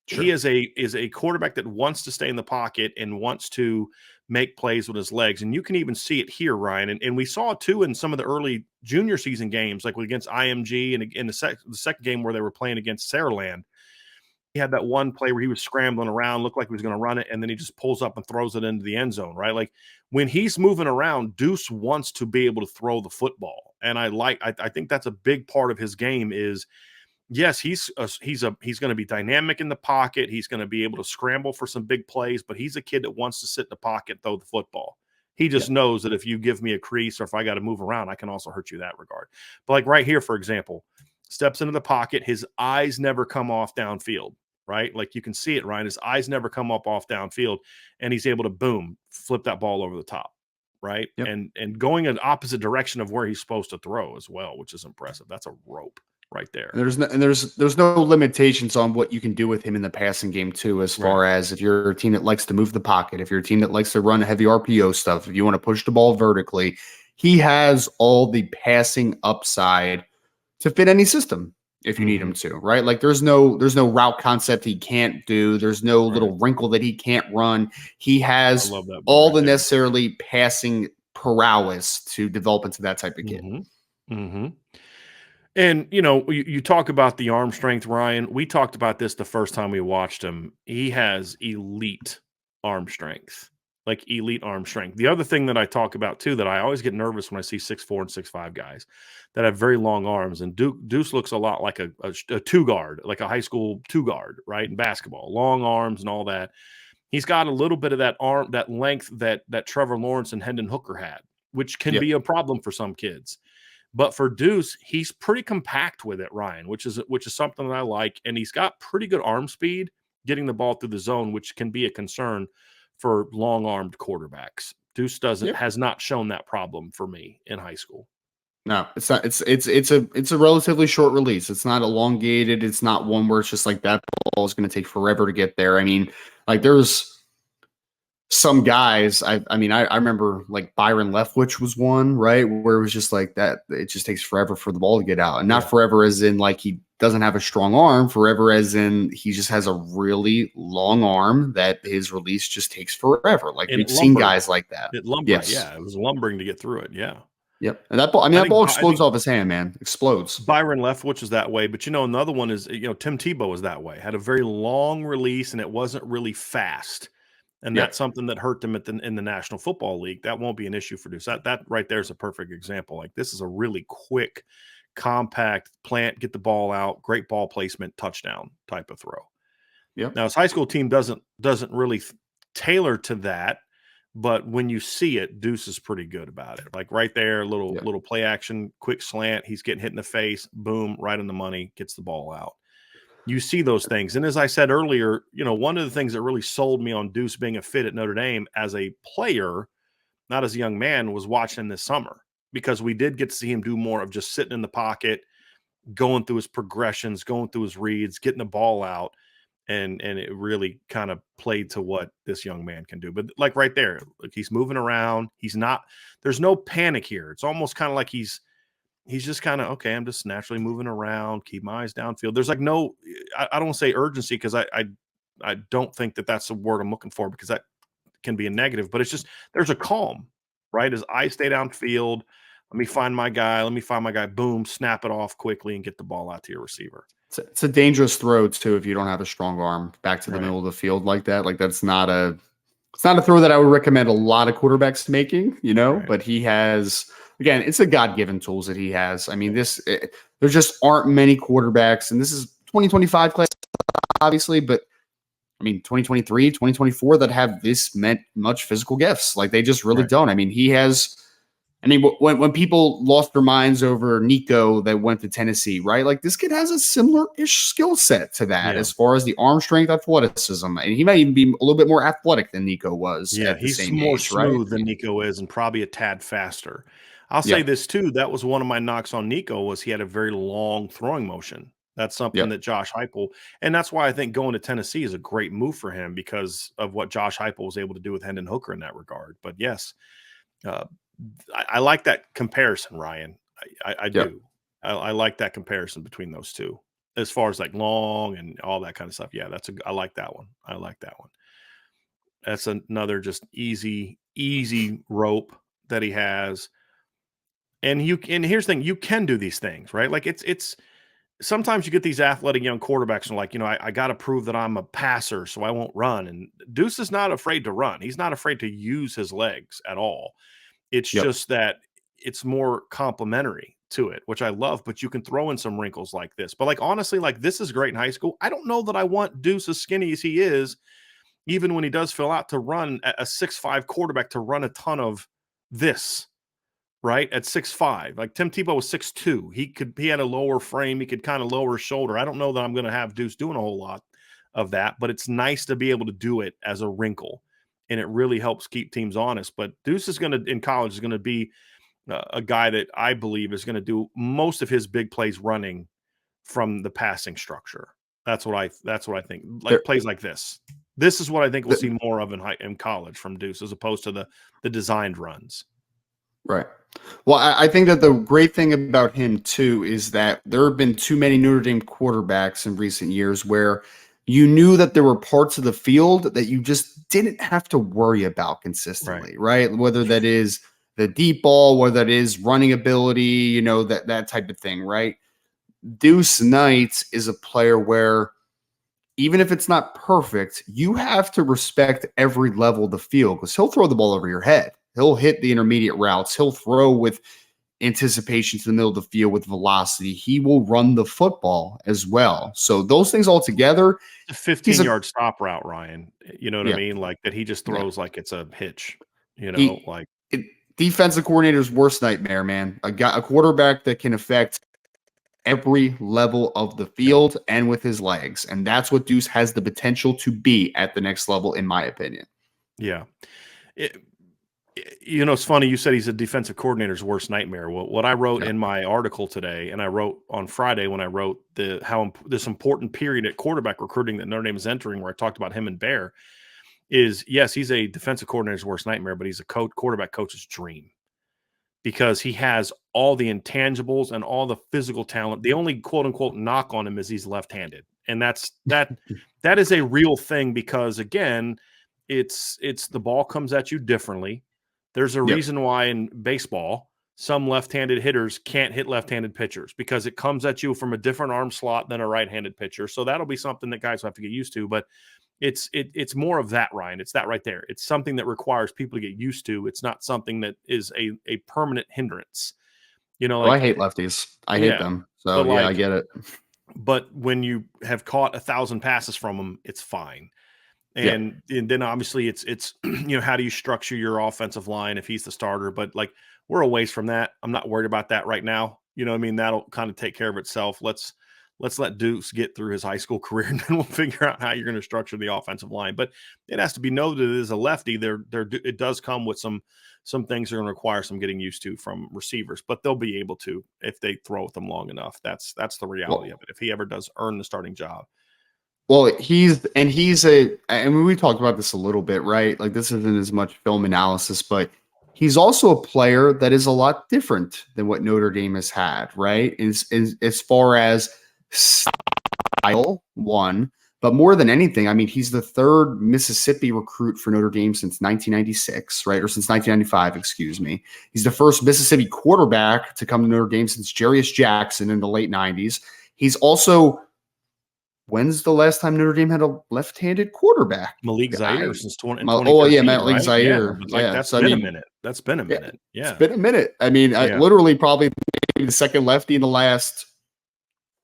Sure. He is a quarterback that wants to stay in the pocket and wants to make plays with his legs. And you can even see it here, Ryan. And we saw it too in some of the early junior season games, like against IMG and in the second game where they were playing against Saraland. He had that one play where he was scrambling around, looked like he was going to run it, and then he just pulls up and throws it into the end zone, right? Like when he's moving around, Deuce wants to be able to throw the football. And I think that's a big part of his game is, yes, he's going to be dynamic in the pocket. He's going to be able to scramble for some big plays, but he's a kid that wants to sit in the pocket, throw the football. He just knows that if you give me a crease or if I got to move around, I can also hurt you that regard. But like right here, for example, steps into the pocket. His eyes never come off downfield, right? Like you can see it, Ryan. His eyes never come up off downfield, and he's able to, boom, flip that ball over the top, right? Yep. And going in opposite direction of where he's supposed to throw as well, which is impressive. That's a rope right there. And there's no limitations on what you can do with him in the passing game too, as far as if you're a team that likes to move the pocket, if you're a team that likes to run heavy RPO stuff, if you want to push the ball vertically, he has all the passing upside to fit any system if you need him to, right? Like there's no route concept he can't do. There's no little wrinkle that he can't run. He has all the necessarily passing prowess to develop into that type of kid. And, you talk about the arm strength, Ryan. We talked about this the first time we watched him. He has elite arm strength, like elite arm strength. The other thing that I talk about, too, that I always get nervous when I see 6'4" and 6'5" guys that have very long arms. And Deuce looks a lot like a two-guard, like a high school two-guard, right, in basketball. Long arms and all that. He's got a little bit of that arm, that length that Trevor Lawrence and Hendon Hooker had, which can be a problem for some kids. But for Deuce, he's pretty compact with it, Ryan, which is something that I like. And he's got pretty good arm speed getting the ball through the zone, which can be a concern for long-armed quarterbacks. Deuce has not shown that problem for me in high school. No, it's not. It's a relatively short release. It's not elongated. It's not one where it's just like that ball is going to take forever to get there. I mean, like there's some guys, I remember like Byron Leftwich was one, right? Where it was just like that. It just takes forever for the ball to get out, and not forever as in like he doesn't have a strong arm, forever as in he just has a really long arm that his release just takes forever. Like we've seen guys like that. It was lumbering to get through it. Yeah. Yep. And that ball, that ball explodes off his hand, man. Explodes. Byron Leftwich is that way, but another one is, Tim Tebow is that way. Had a very long release and it wasn't really fast. And Yep. that's something that hurt them in the National Football League. That won't be an issue for Deuce. That right there is a perfect example. Like, this is a really quick, compact plant, get the ball out, great ball placement, touchdown type of throw. Yep. Now his high school team doesn't really tailor to that, but when you see it, Deuce is pretty good about it. Like right there, little play action, quick slant. He's getting hit in the face, boom, right in the money, gets the ball out. You see those things. And as I said earlier, one of the things that really sold me on Deuce being a fit at Notre Dame as a player, not as a young man, was watching him this summer, because we did get to see him do more of just sitting in the pocket, going through his progressions, going through his reads, getting the ball out. And it really kind of played to what this young man can do. But like right there, like, he's moving around. There's no panic here. It's almost kind of like he's just kind of, okay, I'm just naturally moving around, keep my eyes downfield. There's like no, I don't say urgency, because I don't think that that's the word I'm looking for, because that can be a negative, but it's just, there's a calm, right? His eyes stay downfield. Let me find my guy. Boom, snap it off quickly and get the ball out to your receiver. It's a dangerous throw too if you don't have a strong arm back to the Right. middle of the field like that. Like, it's not a throw that I would recommend a lot of quarterbacks making, Right. but he has, again, it's the God-given tools that he has. I mean, there just aren't many quarterbacks, and this is 2025 class, obviously, but I mean, 2023, 2024 that have this much physical gifts. Like, they just really Right. don't. I mean, when people lost their minds over Nico that went to Tennessee, right? Like, this kid has a similar-ish skill set to that, as far as the arm strength, athleticism. And he might even be a little bit more athletic than Nico was Yeah, at the he's same more age, right? smooth than Nico is, and probably a tad faster. I'll say Yeah. this too, that was one of my knocks on Nico, was he had a very long throwing motion. That's something Yeah. that Josh Heupel, and that's why I think going to Tennessee is a great move for him, because of what Josh Heupel was able to do with Hendon Hooker in that regard. But yes, uh, I like that comparison, Ryan. I Yeah. do. I like that comparison between those two, as far as like long and all that kind of stuff. Yeah, I like that one. I like that one. That's another just easy rope that he has. And here's the thing, you can do these things, right? Like, it's sometimes you get these athletic young quarterbacks and like, I got to prove that I'm a passer, so I won't run. And Deuce is not afraid to run. He's not afraid to use his legs at all. It's Yep. just that it's more complementary to it, which I love, but you can throw in some wrinkles like this. But like, honestly, like, this is great in high school. I don't know that I want Deuce, as skinny as he is, even when he does fill out, to run a 6'5" quarterback, to run a ton of this, right? At 6'5", like Tim Tebow was 6'2". He had a lower frame. He could kind of lower his shoulder. I don't know that I'm going to have Deuce doing a whole lot of that, but it's nice to be able to do it as a wrinkle, and it really helps keep teams honest. But Deuce in college is going to be a guy that I believe is going to do most of his big plays running from the passing structure. That's what I think. Like, There, plays like this. This is what I think we'll see more of in college from Deuce, as opposed to the designed runs. right. Well, I think that the great thing about him too is that there have been too many Notre Dame quarterbacks in recent years where you knew that there were parts of the field that you just didn't have to worry about consistently, right? Whether that is the deep ball, whether that is running ability, that type of thing, right? Deuce Knight is a player where, even if it's not perfect, you have to respect every level of the field, because he'll throw the ball over your head. He'll hit the intermediate routes. He'll throw with anticipation to the middle of the field with velocity. He will run the football as well. So those things all together, A 15-yard stop route, Ryan. You know what I yeah, mean? Like, that he just yeah. throws like it's a hitch. He, Like, defensive coordinator's worst nightmare, man. A quarterback that can affect every level of the yeah, field and with his legs. And that's what Deuce has the potential to be at the next level, in my opinion. yeah. It's funny. You said he's a defensive coordinator's worst nightmare. Well, what I wrote Yeah. in my article today, and I wrote on Friday when I wrote this important period at quarterback recruiting that Notre Dame is entering, where I talked about him and Bear, is yes, he's a defensive coordinator's worst nightmare, but he's a quarterback coach's dream, because he has all the intangibles and all the physical talent. The only quote unquote knock on him is he's left-handed, and that is a real thing, because again, it's the ball comes at you differently. There's a Yep. reason why in baseball some left-handed hitters can't hit left-handed pitchers because it comes at you from a different arm slot than a right-handed pitcher. So that'll be something that guys will have to get used to. But it's more of that, Ryan. It's that right there. It's something that requires people to get used to. It's not something that is a permanent hindrance. Well, I hate lefties. I hate them. So yeah, I get it. But when you have caught 1,000 passes from them, it's fine. And then obviously it's how do you structure your offensive line if he's the starter? But like, we're a ways from that. I'm not worried about that right now. You know what I mean? That'll kind of take care of itself. Let's let Deuce get through his high school career, and then we'll figure out how you're going to structure the offensive line. But it has to be noted as a lefty, it does come with some things that are going to require some getting used to from receivers, but they'll be able to if they throw with them long enough. That's the reality of it. If he ever does earn the starting job. Well, I mean, we talked about this a little bit, right? Like, this isn't as much film analysis, but he's also a player that is a lot different than what Notre Dame has had, right? As far as style, one, but more than anything, I mean, he's the third Mississippi recruit for Notre Dame since 1996, right? Or since 1995, excuse me. He's the first Mississippi quarterback to come to Notre Dame since Jarius Jackson in the late 90s. He's also, when's the last time Notre Dame had a left-handed quarterback? Malik Zaire since 20. Oh yeah, Malik Zaire. Yeah, that's been a minute. That's been a minute. Yeah, it's been a minute. I mean, literally probably the second lefty in the last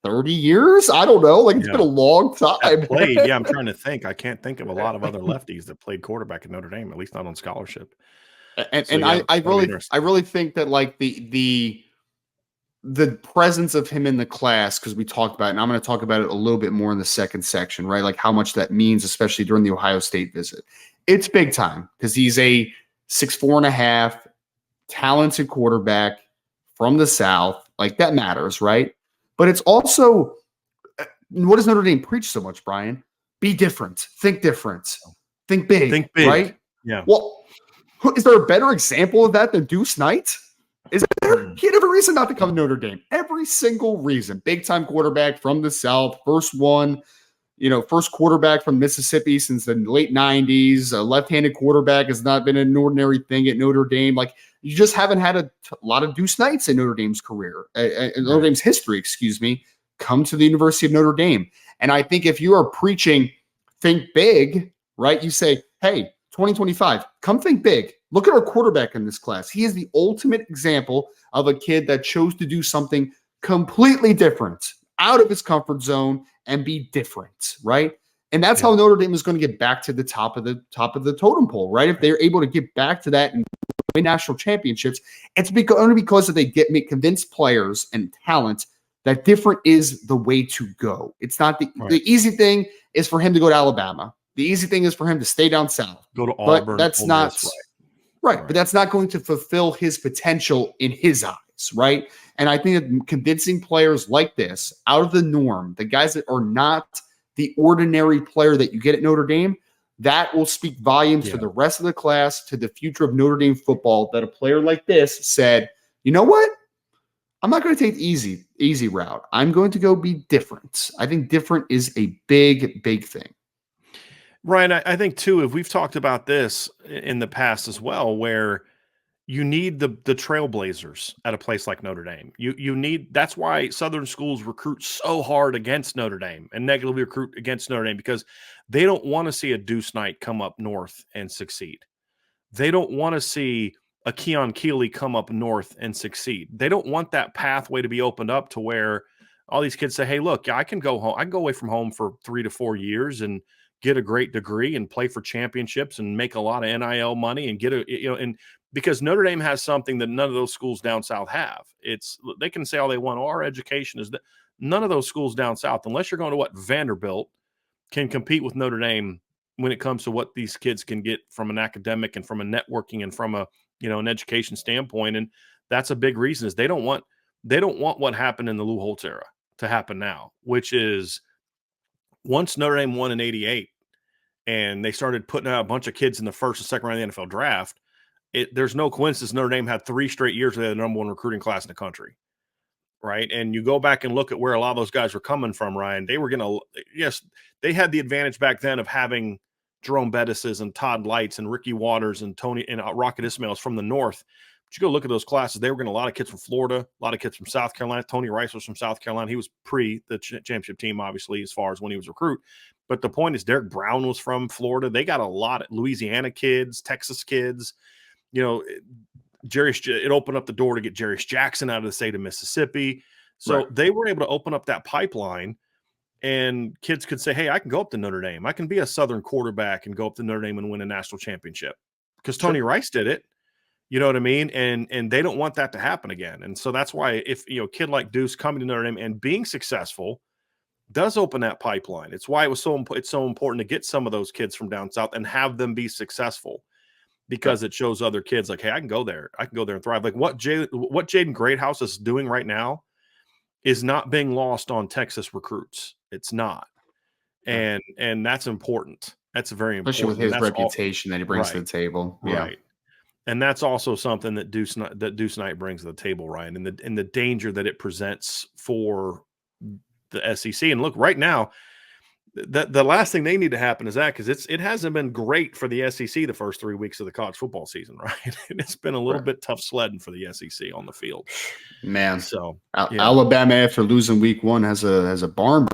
30 years. I don't know. Like, it's been a long time. Played. Yeah, I'm trying to think. I can't think of a lot of other lefties that played quarterback at Notre Dame, at least not on scholarship. I really think that, like, the presence of him in the class, because we talked about it, and I'm going to talk about it a little bit more in the second section, right? Like, how much that means, especially during the Ohio State visit. It's big time because he's a 6'4.5" talented quarterback from the South. Like, that matters, right? But it's also, what does Notre Dame preach so much, Brian? Be different. Think different. Think big. Think big. Right? Yeah. Well, is there a better example of that than Deuce Knight? Is there? He had every reason not to come to Notre Dame. Every single reason. Big time quarterback from the South. First quarterback from Mississippi since the late 90s. A left-handed quarterback has not been an ordinary thing at Notre Dame. Like, you just haven't had a lot of Deuce Knights in Notre Dame's career, Notre Dame's history, come to the University of Notre Dame. And I think if you are preaching think big, right, you say, hey, 2025, come think big. Look at our quarterback in this class. He is the ultimate example of a kid that chose to do something completely different, out of his comfort zone, and be different, right? And that's how Notre Dame is going to get back to the top of the totem pole, right? If they're able to get back to that and win national championships, it's only because they convince players and talent that different is the way to go. It's not the easy thing is for him to go to Alabama. The easy thing is for him to stay down south. Go to Auburn. But that's not right. But that's not going to fulfill his potential in his eyes, right? And I think that convincing players like this out of the norm, the guys that are not the ordinary player that you get at Notre Dame, that will speak volumes for the rest of the class, to the future of Notre Dame football, that a player like this said, you know what? I'm not going to take the easy route. I'm going to go be different. I think different is a big, big thing. Ryan, I think too, if we've talked about this in the past as well, where you need the trailblazers at a place like Notre Dame. You need, that's why Southern schools recruit so hard against Notre Dame and negatively recruit against Notre Dame, because they don't want to see a Deuce Knight come up north and succeed. They don't want to see a Keon Keeley come up north and succeed. They don't want that pathway to be opened up to where all these kids say, hey, look, I can go home. I can go away from home for 3 to 4 years and get a great degree and play for championships and make a lot of NIL money and and because Notre Dame has something that none of those schools down south have. They can say all they want. Our education is that none of those schools down south, unless you're going to Vanderbilt, can compete with Notre Dame when it comes to what these kids can get from an academic and from a networking and from an education standpoint. And that's a big reason, is they don't want what happened in the Lou Holtz era to happen now, which is once Notre Dame won in '88 and they started putting out a bunch of kids in the first and second round of the NFL draft, there's no coincidence Notre Dame had 3 straight years where they had the number 1 recruiting class in the country, right? And you go back and look at where a lot of those guys were coming from, Ryan. They were they had the advantage back then of having Jerome Bettis's and Todd Lights and Ricky Waters and Tony and Rocket Ismails from the north. you go look at those classes, they were getting a lot of kids from Florida, a lot of kids from South Carolina. Tony Rice was from South Carolina. He was pre the championship team, obviously, as far as when he was recruit. But the point is, Derek Brown was from Florida. They got a lot of Louisiana kids, Texas kids. You know, it opened up the door to get Jarius Jackson out of the state of Mississippi. So they were able to open up that pipeline, and kids could say, hey, I can go up to Notre Dame. I can be a Southern quarterback and go up to Notre Dame and win a national championship because Tony Rice did it. You know what I mean? And they don't want that to happen again. And so that's why if, you know, a kid like Deuce coming to Notre Dame and being successful does open that pipeline. It's why it's so important to get some of those kids from down south and have them be successful, because it shows other kids like, hey, I can go there. I can go there and thrive. Like what Jaden Greathouse is doing right now is not being lost on Texas recruits. It's not. And that's important. That's very important. Especially with his reputation that he brings to the table. Yeah. Right. And that's also something that Deuce Knight brings to the table, Ryan, and the danger that it presents for the SEC. And look, right now, the last thing they need to happen is that, because it hasn't been great for the SEC the first 3 weeks of the college football season, right? And it's been a little bit tough sledding for the SEC on the field. Man, so Alabama, after losing week 1, has a barn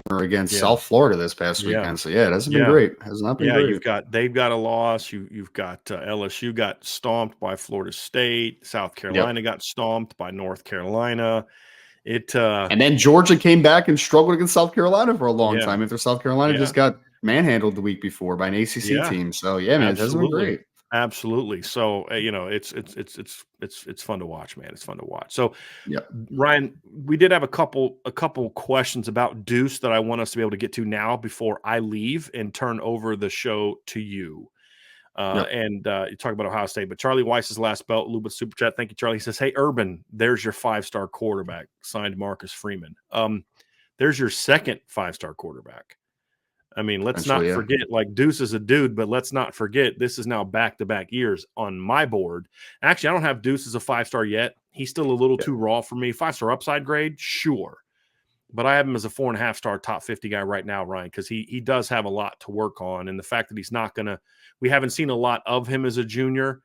burner against South Florida this past weekend. So it hasn't been great. It has not been great. They've got a loss. You've got LSU got stomped by Florida State. South Carolina got stomped by North Carolina. And then Georgia came back and struggled against South Carolina for a long time after South Carolina just got manhandled the week before by an ACC team. So man, it hasn't been great. Absolutely. So you know, it's fun to watch, man. It's fun to watch. So Ryan, we did have a couple questions about Deuce that I want us to be able to get to now before I leave and turn over the show to you. And you talk about Ohio State, but Charlie Weiss's last belt, a little bit super chat. Thank you, Charlie. He says, hey, Urban, there's your 5-star quarterback, signed Marcus Freeman. There's your second 5-star quarterback. I mean, let's not forget, like, Deuce is a dude, but let's not forget this is now back-to-back years on my board. Actually, I don't have Deuce as a 5-star yet. He's still a little too raw for me. 5-star upside grade, sure. But I have him as a 4.5-star top 50 guy right now, Ryan, because he does have a lot to work on. And the fact that he's not going to – we haven't seen a lot of him as a junior.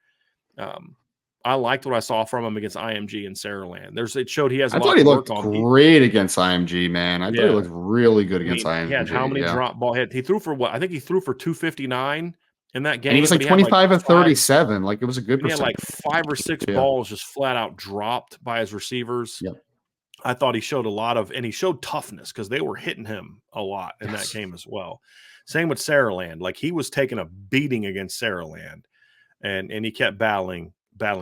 I liked what I saw from him against IMG and Saraland. It showed he has a lot to work on. I thought he looked great against IMG, man. I thought he looked really good against IMG. He had how many drop ball hits? He threw for what? I think he threw for 259 in that game. And he was like 25 of 37. Like, it was a good percentage. He had like 5 or 6 balls just flat out dropped by his receivers. Yep. I thought he showed a lot of – and he showed toughness because they were hitting him a lot in that game as well. Same with Saraland. Like, he was taking a beating against Saraland, and he kept battling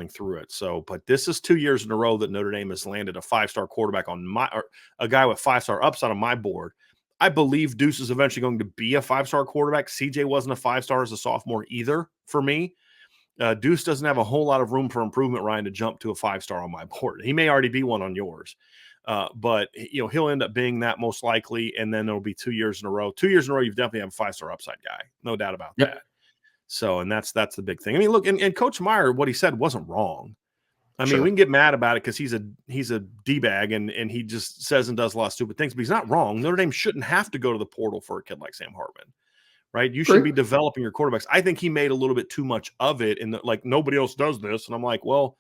through it. So, but this is 2 years in a row that Notre Dame has landed a 5-star quarterback or a guy with 5-star upside on my board. I believe Deuce is eventually going to be a 5-star quarterback. CJ wasn't a 5-star as a sophomore either for me. Deuce doesn't have a whole lot of room for improvement, Ryan, to jump to a 5-star on my board. He may already be one on yours. But you know, he'll end up being that most likely, and then it'll be 2 years in a row. 2 years in a row, you've definitely have a 5-star upside guy, no doubt about that. So, and that's the big thing. I mean, look, and Coach Meyer, what he said wasn't wrong. I mean, we can get mad about it because he's a D-bag and he just says and does a lot of stupid things, but he's not wrong. Notre Dame shouldn't have to go to the portal for a kid like Sam Hartman, right? You should be developing your quarterbacks. I think he made a little bit too much of it, and like nobody else does this. And I'm like, well,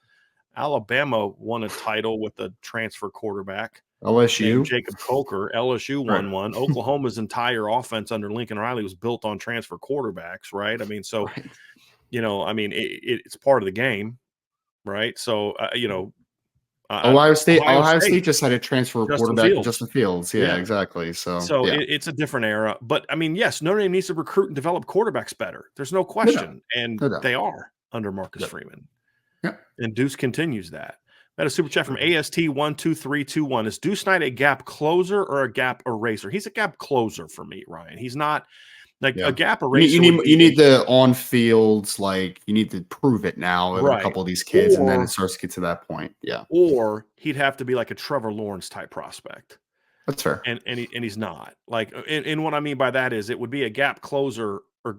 Alabama won a title with a transfer quarterback. LSU. Jacob Coker. LSU won one. Oklahoma's entire offense under Lincoln Riley was built on transfer quarterbacks, right? I mean, so, you know, I mean, it's part of the game, right? So, you know. Ohio State just had a transfer quarterback, Justin Fields. Yeah, exactly. So it's a different era. But, I mean, yes, Notre Dame needs to recruit and develop quarterbacks better. There's no question. And they are under Marcus Freeman. And Deuce continues that. That is super chat from AST12321. Is Deuce Knight a gap closer or a gap eraser? He's a gap closer for me, Ryan. He's not like a gap eraser. You need the on fields, like you need to prove it now with a couple of these kids, and then it starts to get to that point. Yeah. Or he'd have to be like a Trevor Lawrence type prospect. That's fair. And he's not. Like, and what I mean by that is it would be a gap closer or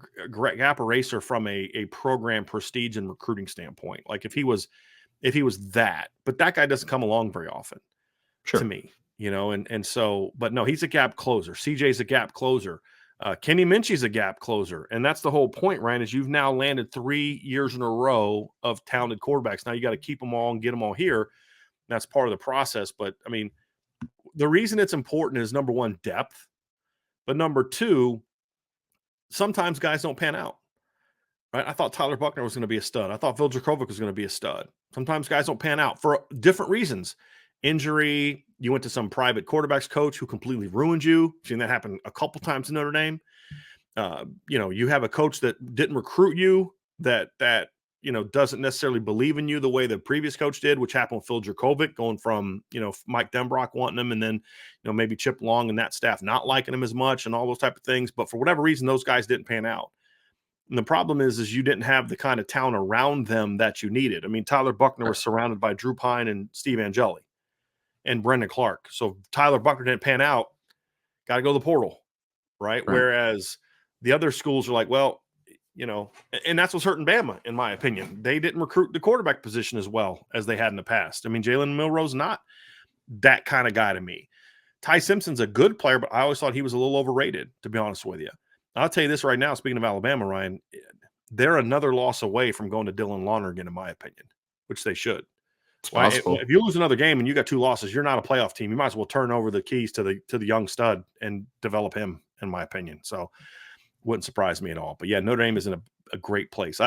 gap eraser from a program prestige and recruiting standpoint. Like if he was that, but that guy doesn't come along very often to me, you know? And so, but no, he's a gap closer. CJ's a gap closer. Kenny Minchie's a gap closer, and that's the whole point, Ryan, is you've now landed 3 years in a row of talented quarterbacks. Now you got to keep them all and get them all here. That's part of the process. But, I mean, the reason it's important is, number one, depth. But number two, sometimes guys don't pan out. Right? I thought Tyler Buckner was going to be a stud. I thought Phil Dracovic was going to be a stud. Sometimes guys don't pan out for different reasons. Injury, you went to some private quarterbacks coach who completely ruined you. I've seen that happen a couple times in Notre Dame. You have a coach that didn't recruit you, that doesn't necessarily believe in you the way the previous coach did, which happened with Phil Dracovic, going from, Mike Denbrock wanting him, and then, maybe Chip Long and that staff not liking him as much and all those type of things. But for whatever reason, those guys didn't pan out. And the problem is you didn't have the kind of talent around them that you needed. I mean, Tyler Buckner was surrounded by Drew Pine and Steve Angeli and Brendan Clark. So Tyler Buckner didn't pan out, got to go to the portal, right? Whereas the other schools are like, well, and that's what's hurting Bama, in my opinion. They didn't recruit the quarterback position as well as they had in the past. I mean, Jalen Milroe's not that kind of guy to me. Ty Simpson's a good player, but I always thought he was a little overrated, to be honest with you. I'll tell you this right now, speaking of Alabama, Ryan, they're another loss away from going to Dylan Lonergan, in my opinion, which they should. Well, if you lose another game and you got 2 losses, you're not a playoff team. You might as well turn over the keys to the young stud and develop him, in my opinion. So wouldn't surprise me at all. But yeah, Notre Dame is in a great place.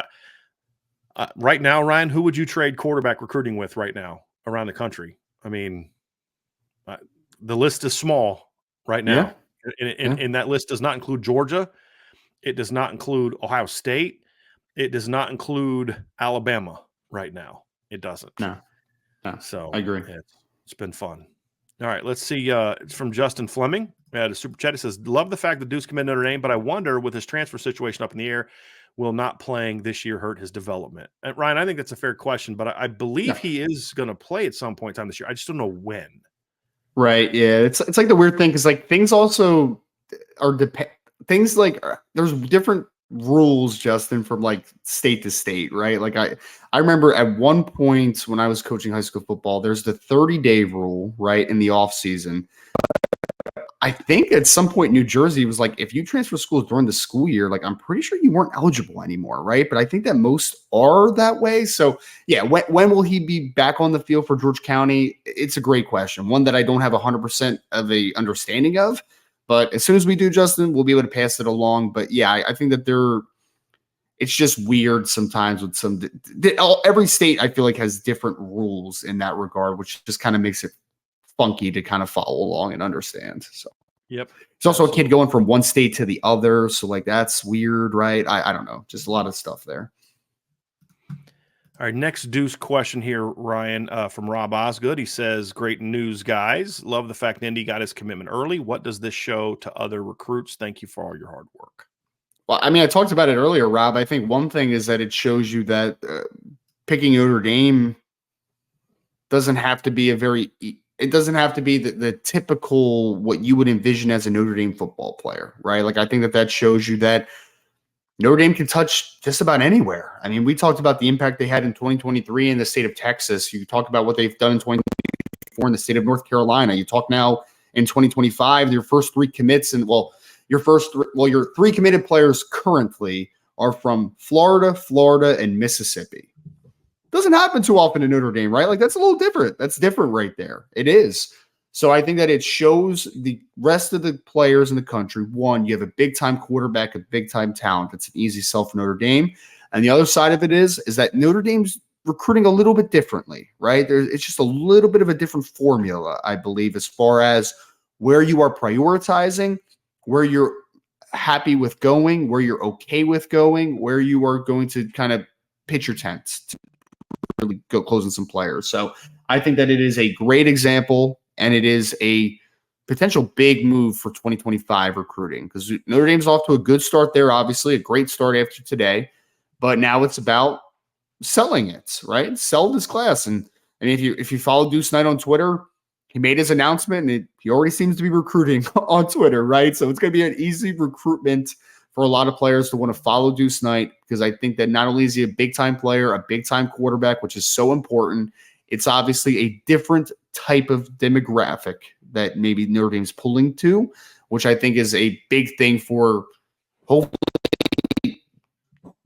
Right now, Ryan, who would you trade quarterback recruiting with right now around the country? I mean, the list is small right now. Yeah. And that list does not include Georgia. It does not include Ohio State. It does not include Alabama right now. It doesn't. No. So I agree. It's been fun. All right, let's see. It's from Justin Fleming. We had a super chat. It says, love the fact that Deuce committed Notre Dame, but I wonder, with his transfer situation up in the air, will not playing this year hurt his development? And Ryan, I think that's a fair question, but I believe he is going to play at some point in time this year. I just don't know when. Right. Yeah. It's like the weird thing, because like things also are things like there's different rules, Justin, from like state to state, right? Like I remember at one point when I was coaching high school football, there's the 30-day rule, right, in the off season. I think at some point New Jersey was like, if you transfer schools during the school year, like I'm pretty sure you weren't eligible anymore, right? But I think that most are that way. So yeah, when will he be back on the field for George County? It's a great question, one that I don't have 100% of a understanding of. But as soon as we do, Justin, we'll be able to pass it along. But yeah, I think that it's just weird sometimes with every state I feel like has different rules in that regard, which just kind of makes it funky to kind of follow along and understand. So yep. It's also a kid going from one state to the other. So like that's weird, right? I don't know. Just a lot of stuff there. All right, next Deuce question here, Ryan, from Rob Osgood. He says, great news, guys. Love the fact Indy got his commitment early. What does this show to other recruits? Thank you for all your hard work. Well, I mean, I talked about it earlier, Rob. I think one thing is that it shows you that picking Notre Dame doesn't have to be the typical what you would envision as a Notre Dame football player, right? Like I think that shows you that Notre Dame can touch just about anywhere. I mean, we talked about the impact they had in 2023 in the state of Texas. You talk about what they've done in 2024 in the state of North Carolina. You talk now in 2025, your first 3 commits, and your 3 committed players currently are from Florida, and Mississippi. Doesn't happen too often in Notre Dame, right? Like that's a little different. That's different right there. It is. So I think that it shows the rest of the players in the country, one, you have a big-time quarterback, a big-time talent. That's an easy sell for Notre Dame. And the other side of it is that Notre Dame's recruiting a little bit differently, right? It's just a little bit of a different formula, I believe, as far as where you are prioritizing, where you're happy with going, where you're okay with going, where you are going to kind of pitch your tents to really go closing some players. So I think that it is a great example. And it is a potential big move for 2025 recruiting because Notre Dame's off to a good start there, obviously, a great start after today. But now it's about selling it, right? Sell this class. And I mean, if you follow Deuce Knight on Twitter, he made his announcement and he already seems to be recruiting on Twitter, right? So it's going to be an easy recruitment for a lot of players to want to follow Deuce Knight because I think that not only is he a big-time player, a big-time quarterback, which is so important, it's obviously a different type of demographic that maybe Notre Dame's pulling to, which I think is a big thing for hopefully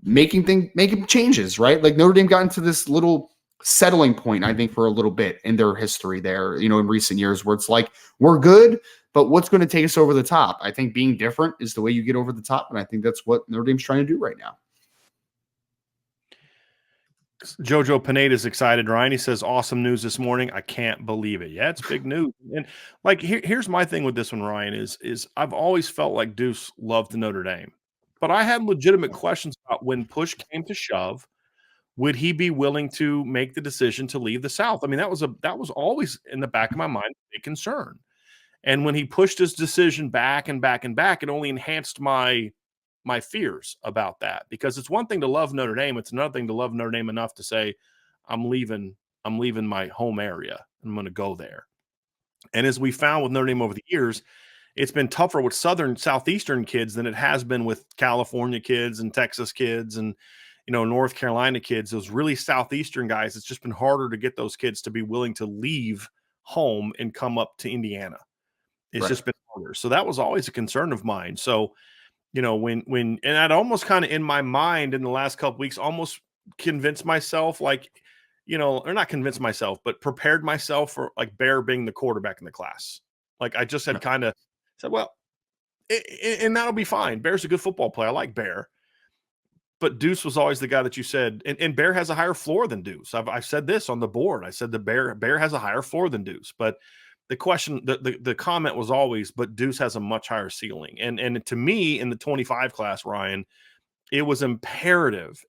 making changes, right? Like Notre Dame got into this little settling point, I think, for a little bit in their history there, in recent years where it's like, we're good, but what's going to take us over the top? I think being different is the way you get over the top. And I think that's what Notre Dame's trying to do right now. Jojo Pineda is excited, Ryan. He says, awesome news this morning. I can't believe it. Yeah, it's big news. And like, here's my thing with this one, Ryan, is I've always felt like Deuce loved Notre Dame, but I had legitimate questions about when push came to shove, would he be willing to make the decision to leave the South? I mean, that was always in the back of my mind, a big concern. And when he pushed his decision back and back and back, it only enhanced my fears about that, because it's one thing to love Notre Dame. It's another thing to love Notre Dame enough to say, I'm leaving my home area. I'm going to go there. And as we found with Notre Dame over the years, it's been tougher with southeastern kids than it has been with California kids and Texas kids and, North Carolina kids. Those really southeastern guys, it's just been harder to get those kids to be willing to leave home and come up to Indiana. It's just been harder. So that was always a concern of mine. So, when and I'd almost kind of in my mind in the last couple weeks almost convinced myself, like, or not convinced myself, but prepared myself for like Bear being the quarterback in the class. Like I just had kind of said, well, and that'll be fine. Bear's a good football player. I like Bear. But Deuce was always the guy that you said, and Bear has a higher floor than Deuce. I've said this on the board. I said the Bear has a higher floor than Deuce, but the question, the comment was always, but Deuce has a much higher ceiling. And to me, in the 25 class, Ryan, it was imperative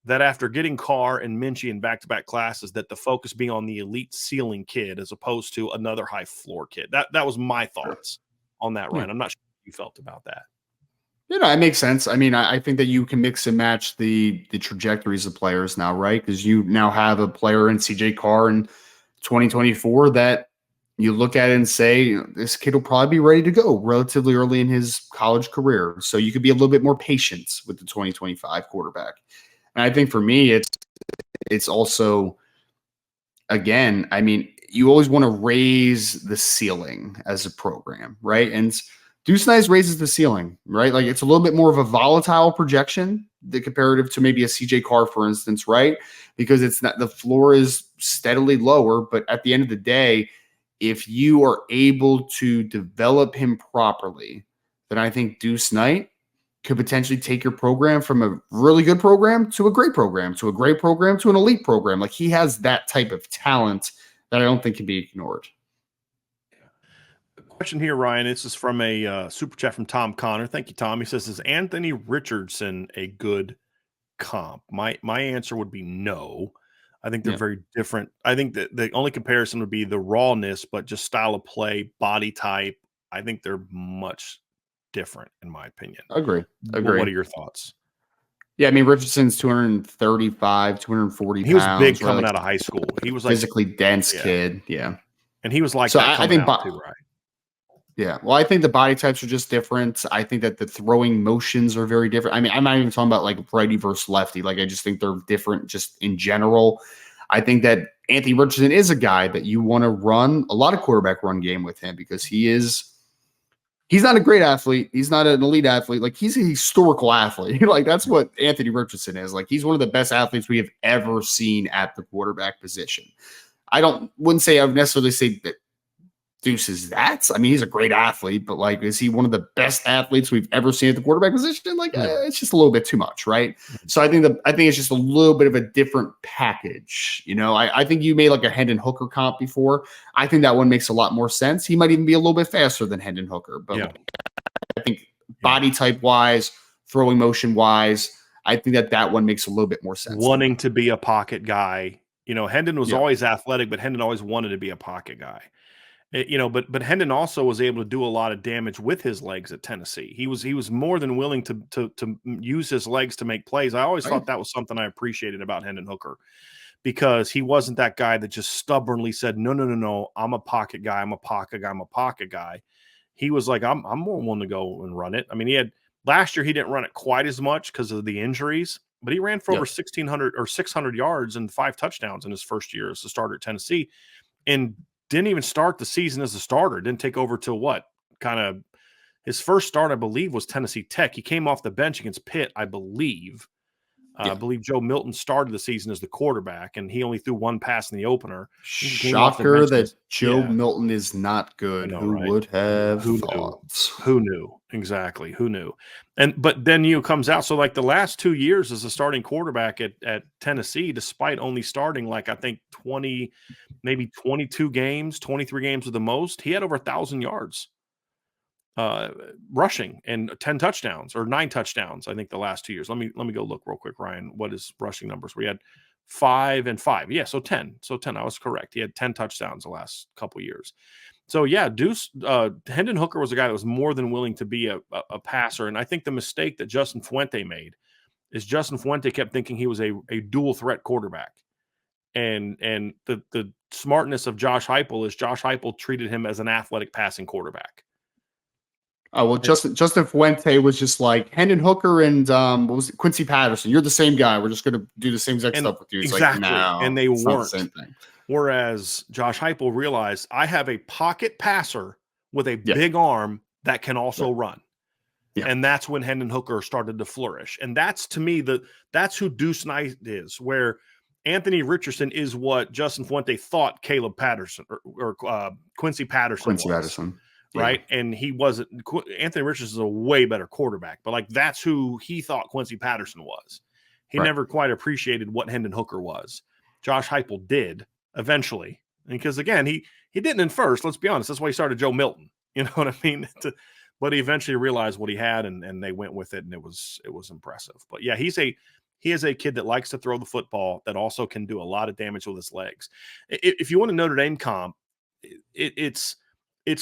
that after getting Carr and Minchie in back-to-back classes, that the focus be on the elite ceiling kid as opposed to another high floor kid. That was my thoughts on that, Ryan. I'm not sure how you felt about that. It makes sense. I mean, I think that you can mix and match the trajectories of players now, right? Because you now have a player in CJ Carr in 2024 that you look at it and say, this kid will probably be ready to go relatively early in his college career. So you could be a little bit more patient with the 2025 quarterback. And I think for me, it's also, again, I mean, you always want to raise the ceiling as a program, right? And Deuce Knight raises the ceiling, right? Like it's a little bit more of a volatile projection, the comparative to maybe a CJ Carr, for instance, right? Because it's not, the floor is steadily lower, but at the end of the day, if you are able to develop him properly, then I think Deuce Knight could potentially take your program from a really good program to a great program, to a great program, to an elite program. Like he has that type of talent that I don't think can be ignored. Question here, Ryan. This is from a super chat from Tom Connor. Thank you, Tom. He says, is Anthony Richardson a good comp? My answer would be no. I think they're very different. I think that the only comparison would be the rawness, but just style of play, body type. I think they're much different, in my opinion. Agree. What are your thoughts? Yeah, I mean, Richardson's 235, 240 pounds. He was big coming out of high school. He was like physically dense kid. Yeah. And he was like so that I think out too, right? Yeah. Well, I think the body types are just different. I think that the throwing motions are very different. I mean, I'm not even talking about like righty versus lefty. Like, I just think they're different just in general. I think that Anthony Richardson is a guy that you want to run a lot of quarterback run game with him because he's not a great athlete. He's not an elite athlete. Like, he's a historical athlete. Like, that's what Anthony Richardson is. Like, he's one of the best athletes we have ever seen at the quarterback position. I wouldn't say I would necessarily say that Deuce is that. I mean, he's a great athlete, but like, is he one of the best athletes we've ever seen at the quarterback position? Like, it's just a little bit too much, right? So I think it's just a little bit of a different package. I think you made like a Hendon Hooker comp before. I think that one makes a lot more sense. He might even be a little bit faster than Hendon Hooker, but I think body type wise, throwing motion wise, I think that one makes a little bit more sense. Wanting to be a pocket guy. Hendon was always athletic, but Hendon always wanted to be a pocket guy. But Hendon also was able to do a lot of damage with his legs at Tennessee. He was more than willing to use his legs to make plays. I always thought that was something I appreciated about Hendon Hooker, because he wasn't that guy that just stubbornly said, no, I'm a pocket guy. I'm a pocket guy. I'm a pocket guy. He was like, I'm more willing to go and run it. I mean, last year he didn't run it quite as much because of the injuries, but he ran for over 1,600 or 600 yards and 5 touchdowns in his first year as a starter at Tennessee. And didn't even start the season as a starter. Didn't take over till kind of his first start, I believe, was Tennessee Tech. He came off the bench against Pitt, I believe. I believe Joe Milton started the season as the quarterback, and he only threw one pass in the opener. He came off the Shocker bench that Joe Milton is not I good. know, Who right? would have Who knew? thought? Who knew? Exactly. Who knew? But then comes out. So like the last 2 years as a starting quarterback at Tennessee, despite only starting like I think 20, maybe 22 games, 23 games at the most, he had over 1,000 yards rushing and 10 touchdowns or 9 touchdowns. I think the last 2 years. Let me go look real quick, Ryan. What is rushing numbers? We had 5 and 5. Yeah, so 10. So 10. I was correct. He had 10 touchdowns the last couple years. So yeah, Hendon Hooker was a guy that was more than willing to be a passer. And I think the mistake that Justin Fuente made is Justin Fuente kept thinking he was a dual threat quarterback. And the smartness of Josh Heupel is Josh Heupel treated him as an athletic passing quarterback. Oh, well, Justin Fuente was just like Hendon Hooker and what was it, Quincy Patterson. You're the same guy. We're just going to do the same exact stuff with you. It's exactly. Like, no, and they weren't. Not the same thing. Whereas Josh Heupel realized I have a pocket passer with a big arm that can also run. Yeah. And that's when Hendon Hooker started to flourish. And that's, to me, that's who Deuce Knight is, where Anthony Richardson is what Justin Fuente thought Caleb Patterson or Quincy Patterson was. Right. Yeah. And he wasn't. Anthony Richardson is a way better quarterback, but like that's who he thought Quincy Patterson was. He never quite appreciated what Hendon Hooker was. Josh Heupel did eventually, because again, he didn't in first. Let's be honest. That's why he started Joe Milton. You know what I mean? But he eventually realized what he had, and they went with it, and it was impressive. But yeah, he is a kid that likes to throw the football, that also can do a lot of damage with his legs. If you want a Notre Dame comp, it's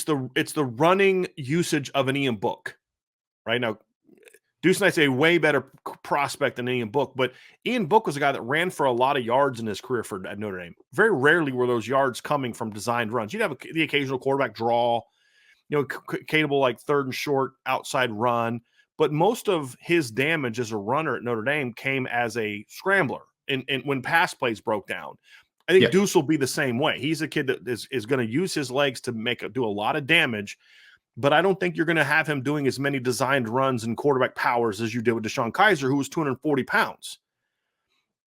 the running usage of an Ian Book. Right now, Deuce Knight's a way better prospect than Ian Book, but Ian Book was a guy that ran for a lot of yards in his career at Notre Dame. Very rarely were those yards coming from designed runs. You'd have the occasional quarterback draw, capable like third and short outside run, but most of his damage as a runner at Notre Dame came as a scrambler and when pass plays broke down. I think Deuce will be the same way. He's a kid that is going to use his legs to do a lot of damage, but I don't think you're going to have him doing as many designed runs and quarterback powers as you did with Deshaun Kaiser, who was 240 pounds.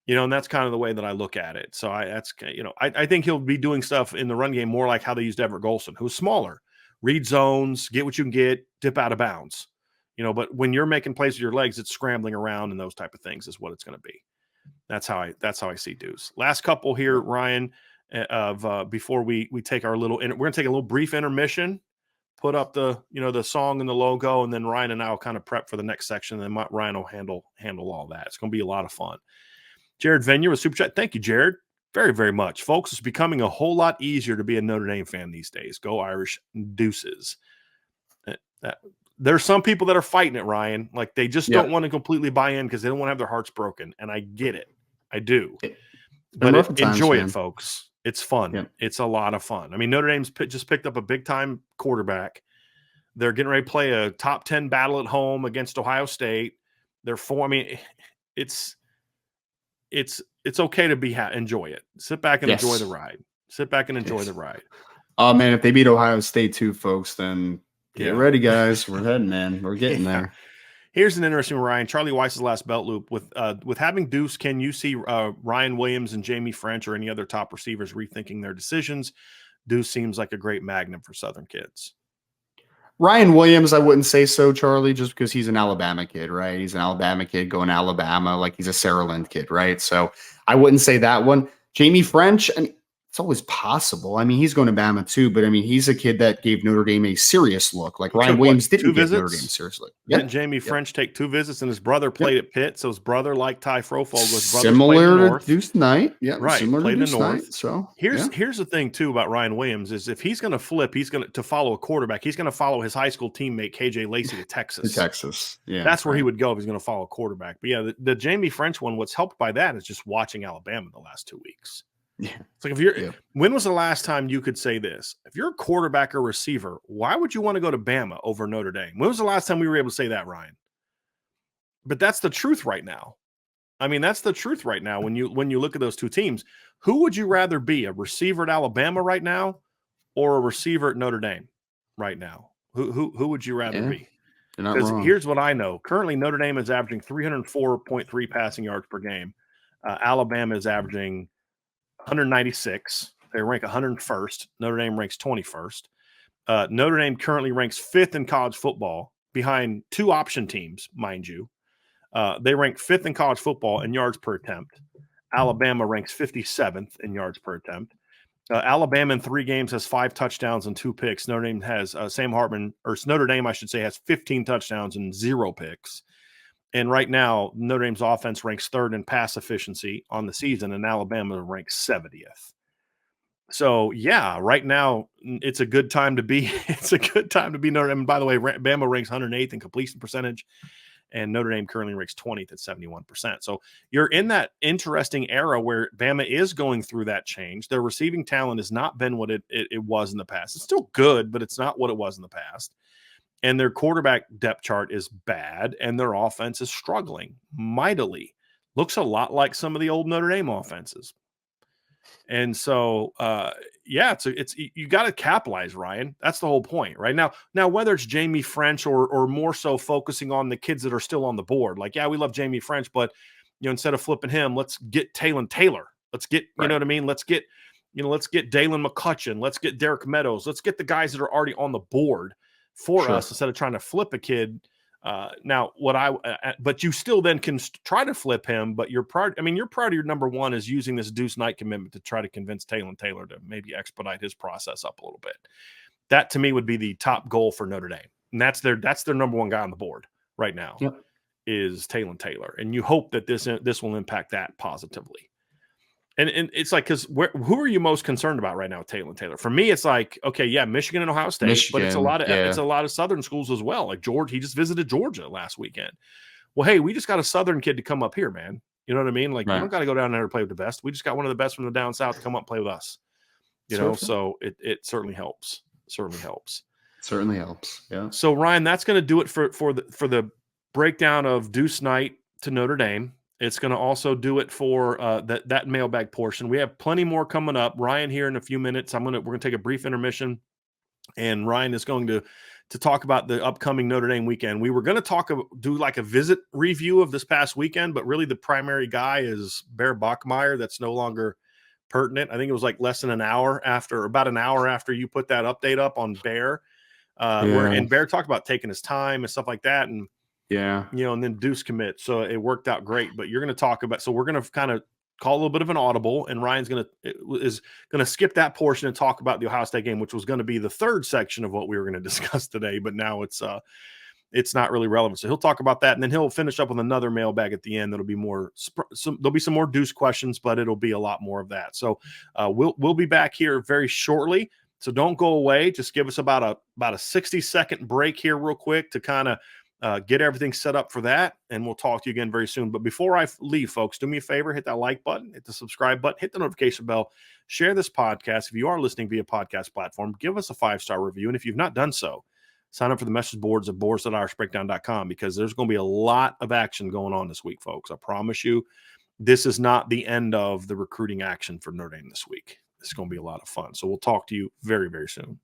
And that's kind of the way that I look at it. So I think he'll be doing stuff in the run game more like how they used Everett Golson, who's smaller, read zones, get what you can get, dip out of bounds. But when you're making plays with your legs, it's scrambling around and those type of things is what it's going to be. That's how I see Deuce. Last couple here, Ryan, before we take our we're going to take a little brief intermission, put up the song and the logo, and then Ryan and I will kind of prep for the next section, and then Ryan will handle all that. It's going to be a lot of fun. Jared Venier with Super Chat. Thank you, Jared, very, very much. Folks, it's becoming a whole lot easier to be a Notre Dame fan these days. Go Irish Deuces. There's some people that are fighting it, Ryan. Like they just don't want to completely buy in because they don't want to have their hearts broken. And I get it. I do. But enjoy it, folks. It's fun. Yeah. It's a lot of fun. I mean, Notre Dame's just picked up a big-time quarterback. They're getting ready to play a top 10 battle at home against Ohio State. It's okay to enjoy it. Sit back and enjoy the ride. Sit back and enjoy the ride. Oh, man, if they beat Ohio State too, folks, then get ready, guys. We're heading, man. We're getting there. Here's an interesting Ryan. Charlie Weiss's last belt loop. With having Deuce, can you see Ryan Williams and Jamie French or any other top receivers rethinking their decisions? Deuce seems like a great magnet for Southern kids. Ryan Williams, I wouldn't say so, Charlie, just because he's an Alabama kid, right? He's an Alabama kid going to Alabama like he's a Saraland kid, right? So I wouldn't say that one. Jamie French, it's always possible. I mean, he's going to Bama too, but I mean, he's a kid that gave Notre Dame a serious look. Like Ryan Williams didn't give Notre Dame seriously. Didn't Jamie French take 2 visits, and his brother played at Pitt? So his brother, like Ty Frofogel, his brother similar to Deuce Knight, right? Similar played to Deuce North. Knight, so here's the thing too about Ryan Williams is if he's going to flip, he's going to follow a quarterback. He's going to follow his high school teammate KJ Lacey to Texas. That's where he would go if he's going to follow a quarterback. But yeah, the Jamie French one. What's helped by that is just watching Alabama the last 2 weeks. Yeah. It's like when was the last time you could say this? If you're a quarterback or receiver, why would you want to go to Bama over Notre Dame? When was the last time we were able to say that, Ryan? But that's the truth right now. I mean, that's the truth right now. When you look at those two teams, who would you rather be, a receiver at Alabama right now or a receiver at Notre Dame right now? Who would you rather Yeah, be? you're not Because wrong. here's what I know. Currently, Notre Dame is averaging 304.3 passing yards per game. Alabama is averaging 196. They rank 101st. Notre Dame ranks 21st. Notre Dame currently ranks 5th in college football behind two option teams, mind you. They rank 5th in college football in yards per attempt. Alabama ranks 57th in yards per attempt. Alabama in 3 games has 5 touchdowns and 2 picks. Notre Dame has Notre Dame, I should say, has 15 touchdowns and 0 picks. And right now, Notre Dame's offense ranks 3rd in pass efficiency on the season, and Alabama ranks 70th. So yeah, right now it's a good time to be. It's a good time to be Notre Dame. And by the way, Bama ranks 108th in completion percentage, and Notre Dame currently ranks 20th at 71%. So you're in that interesting era where Bama is going through that change. Their receiving talent has not been what it was in the past. It's still good, but it's not what it was in the past. And their quarterback depth chart is bad, and their offense is struggling mightily. Looks a lot like some of the old Notre Dame offenses. And so, yeah, it's you got to capitalize, Ryan. That's the whole point, right? Now, whether it's Jamie French or more so focusing on the kids that are still on the board, like, yeah, we love Jamie French, but instead of flipping him, let's get Talon Taylor. Let's get, you know what I mean? Let's get Dalen McCutcheon. Let's get Derek Meadows. Let's get the guys that are already on the board for us instead of trying to flip a kid. But you still then can try to flip him, but your priority number one is using this Deuce Knight commitment to try to convince Talon Taylor to maybe expedite his process up a little bit. That to me would be the top goal for Notre Dame. And that's their number one guy on the board right now is Talon Taylor. And you hope that this will impact that positively. And it's like, because who are you most concerned about right now with Talon Taylor? For me, it's like, okay, yeah, Michigan and Ohio State, but it's a lot of Southern schools as well. Like Georgia, he just visited Georgia last weekend. Well, hey, we just got a Southern kid to come up here, man. You know what I mean? Like, you don't got to go down there to play with the best. We just got one of the best from the down south to come up and play with us. So it certainly helps. Certainly helps. Yeah. So Ryan, that's going to do it for the breakdown of Deuce Knight to Notre Dame. It's going to also do it for that mailbag portion. We have plenty more coming up. Ryan here in a few minutes. We're going to take a brief intermission, and Ryan is going to talk about the upcoming Notre Dame weekend. We were going to do like a visit review of this past weekend, but really the primary guy is Bear Bachmeier. That's no longer pertinent. I think it was like about an hour after you put that update up on Bear, and Bear talked about taking his time and stuff like that, and and then Deuce commit. So it worked out great. But you're going to talk about. So we're going to kind of call a little bit of an audible, and Ryan's going to skip that portion and talk about the Ohio State game, which was going to be the third section of what we were going to discuss today. But now it's not really relevant. So he'll talk about that, and then he'll finish up with another mailbag at the end. That'll be there'll be some more Deuce questions, but it'll be a lot more of that. So we'll be back here very shortly. So don't go away. Just give us about a 60-second break here real quick to kind of get everything set up for that, and we'll talk to you again very soon. But before I leave, folks, do me a favor, hit that like button, hit the subscribe button, hit the notification bell, share this podcast. If you are listening via podcast platform, give us a 5-star review. And if you've not done so, sign up for the message boards at boards.irishbreakdown.com, because there's going to be a lot of action going on this week, folks. I promise you, this is not the end of the recruiting action for Notre Dame this week. It's going to be a lot of fun. So we'll talk to you very, very soon.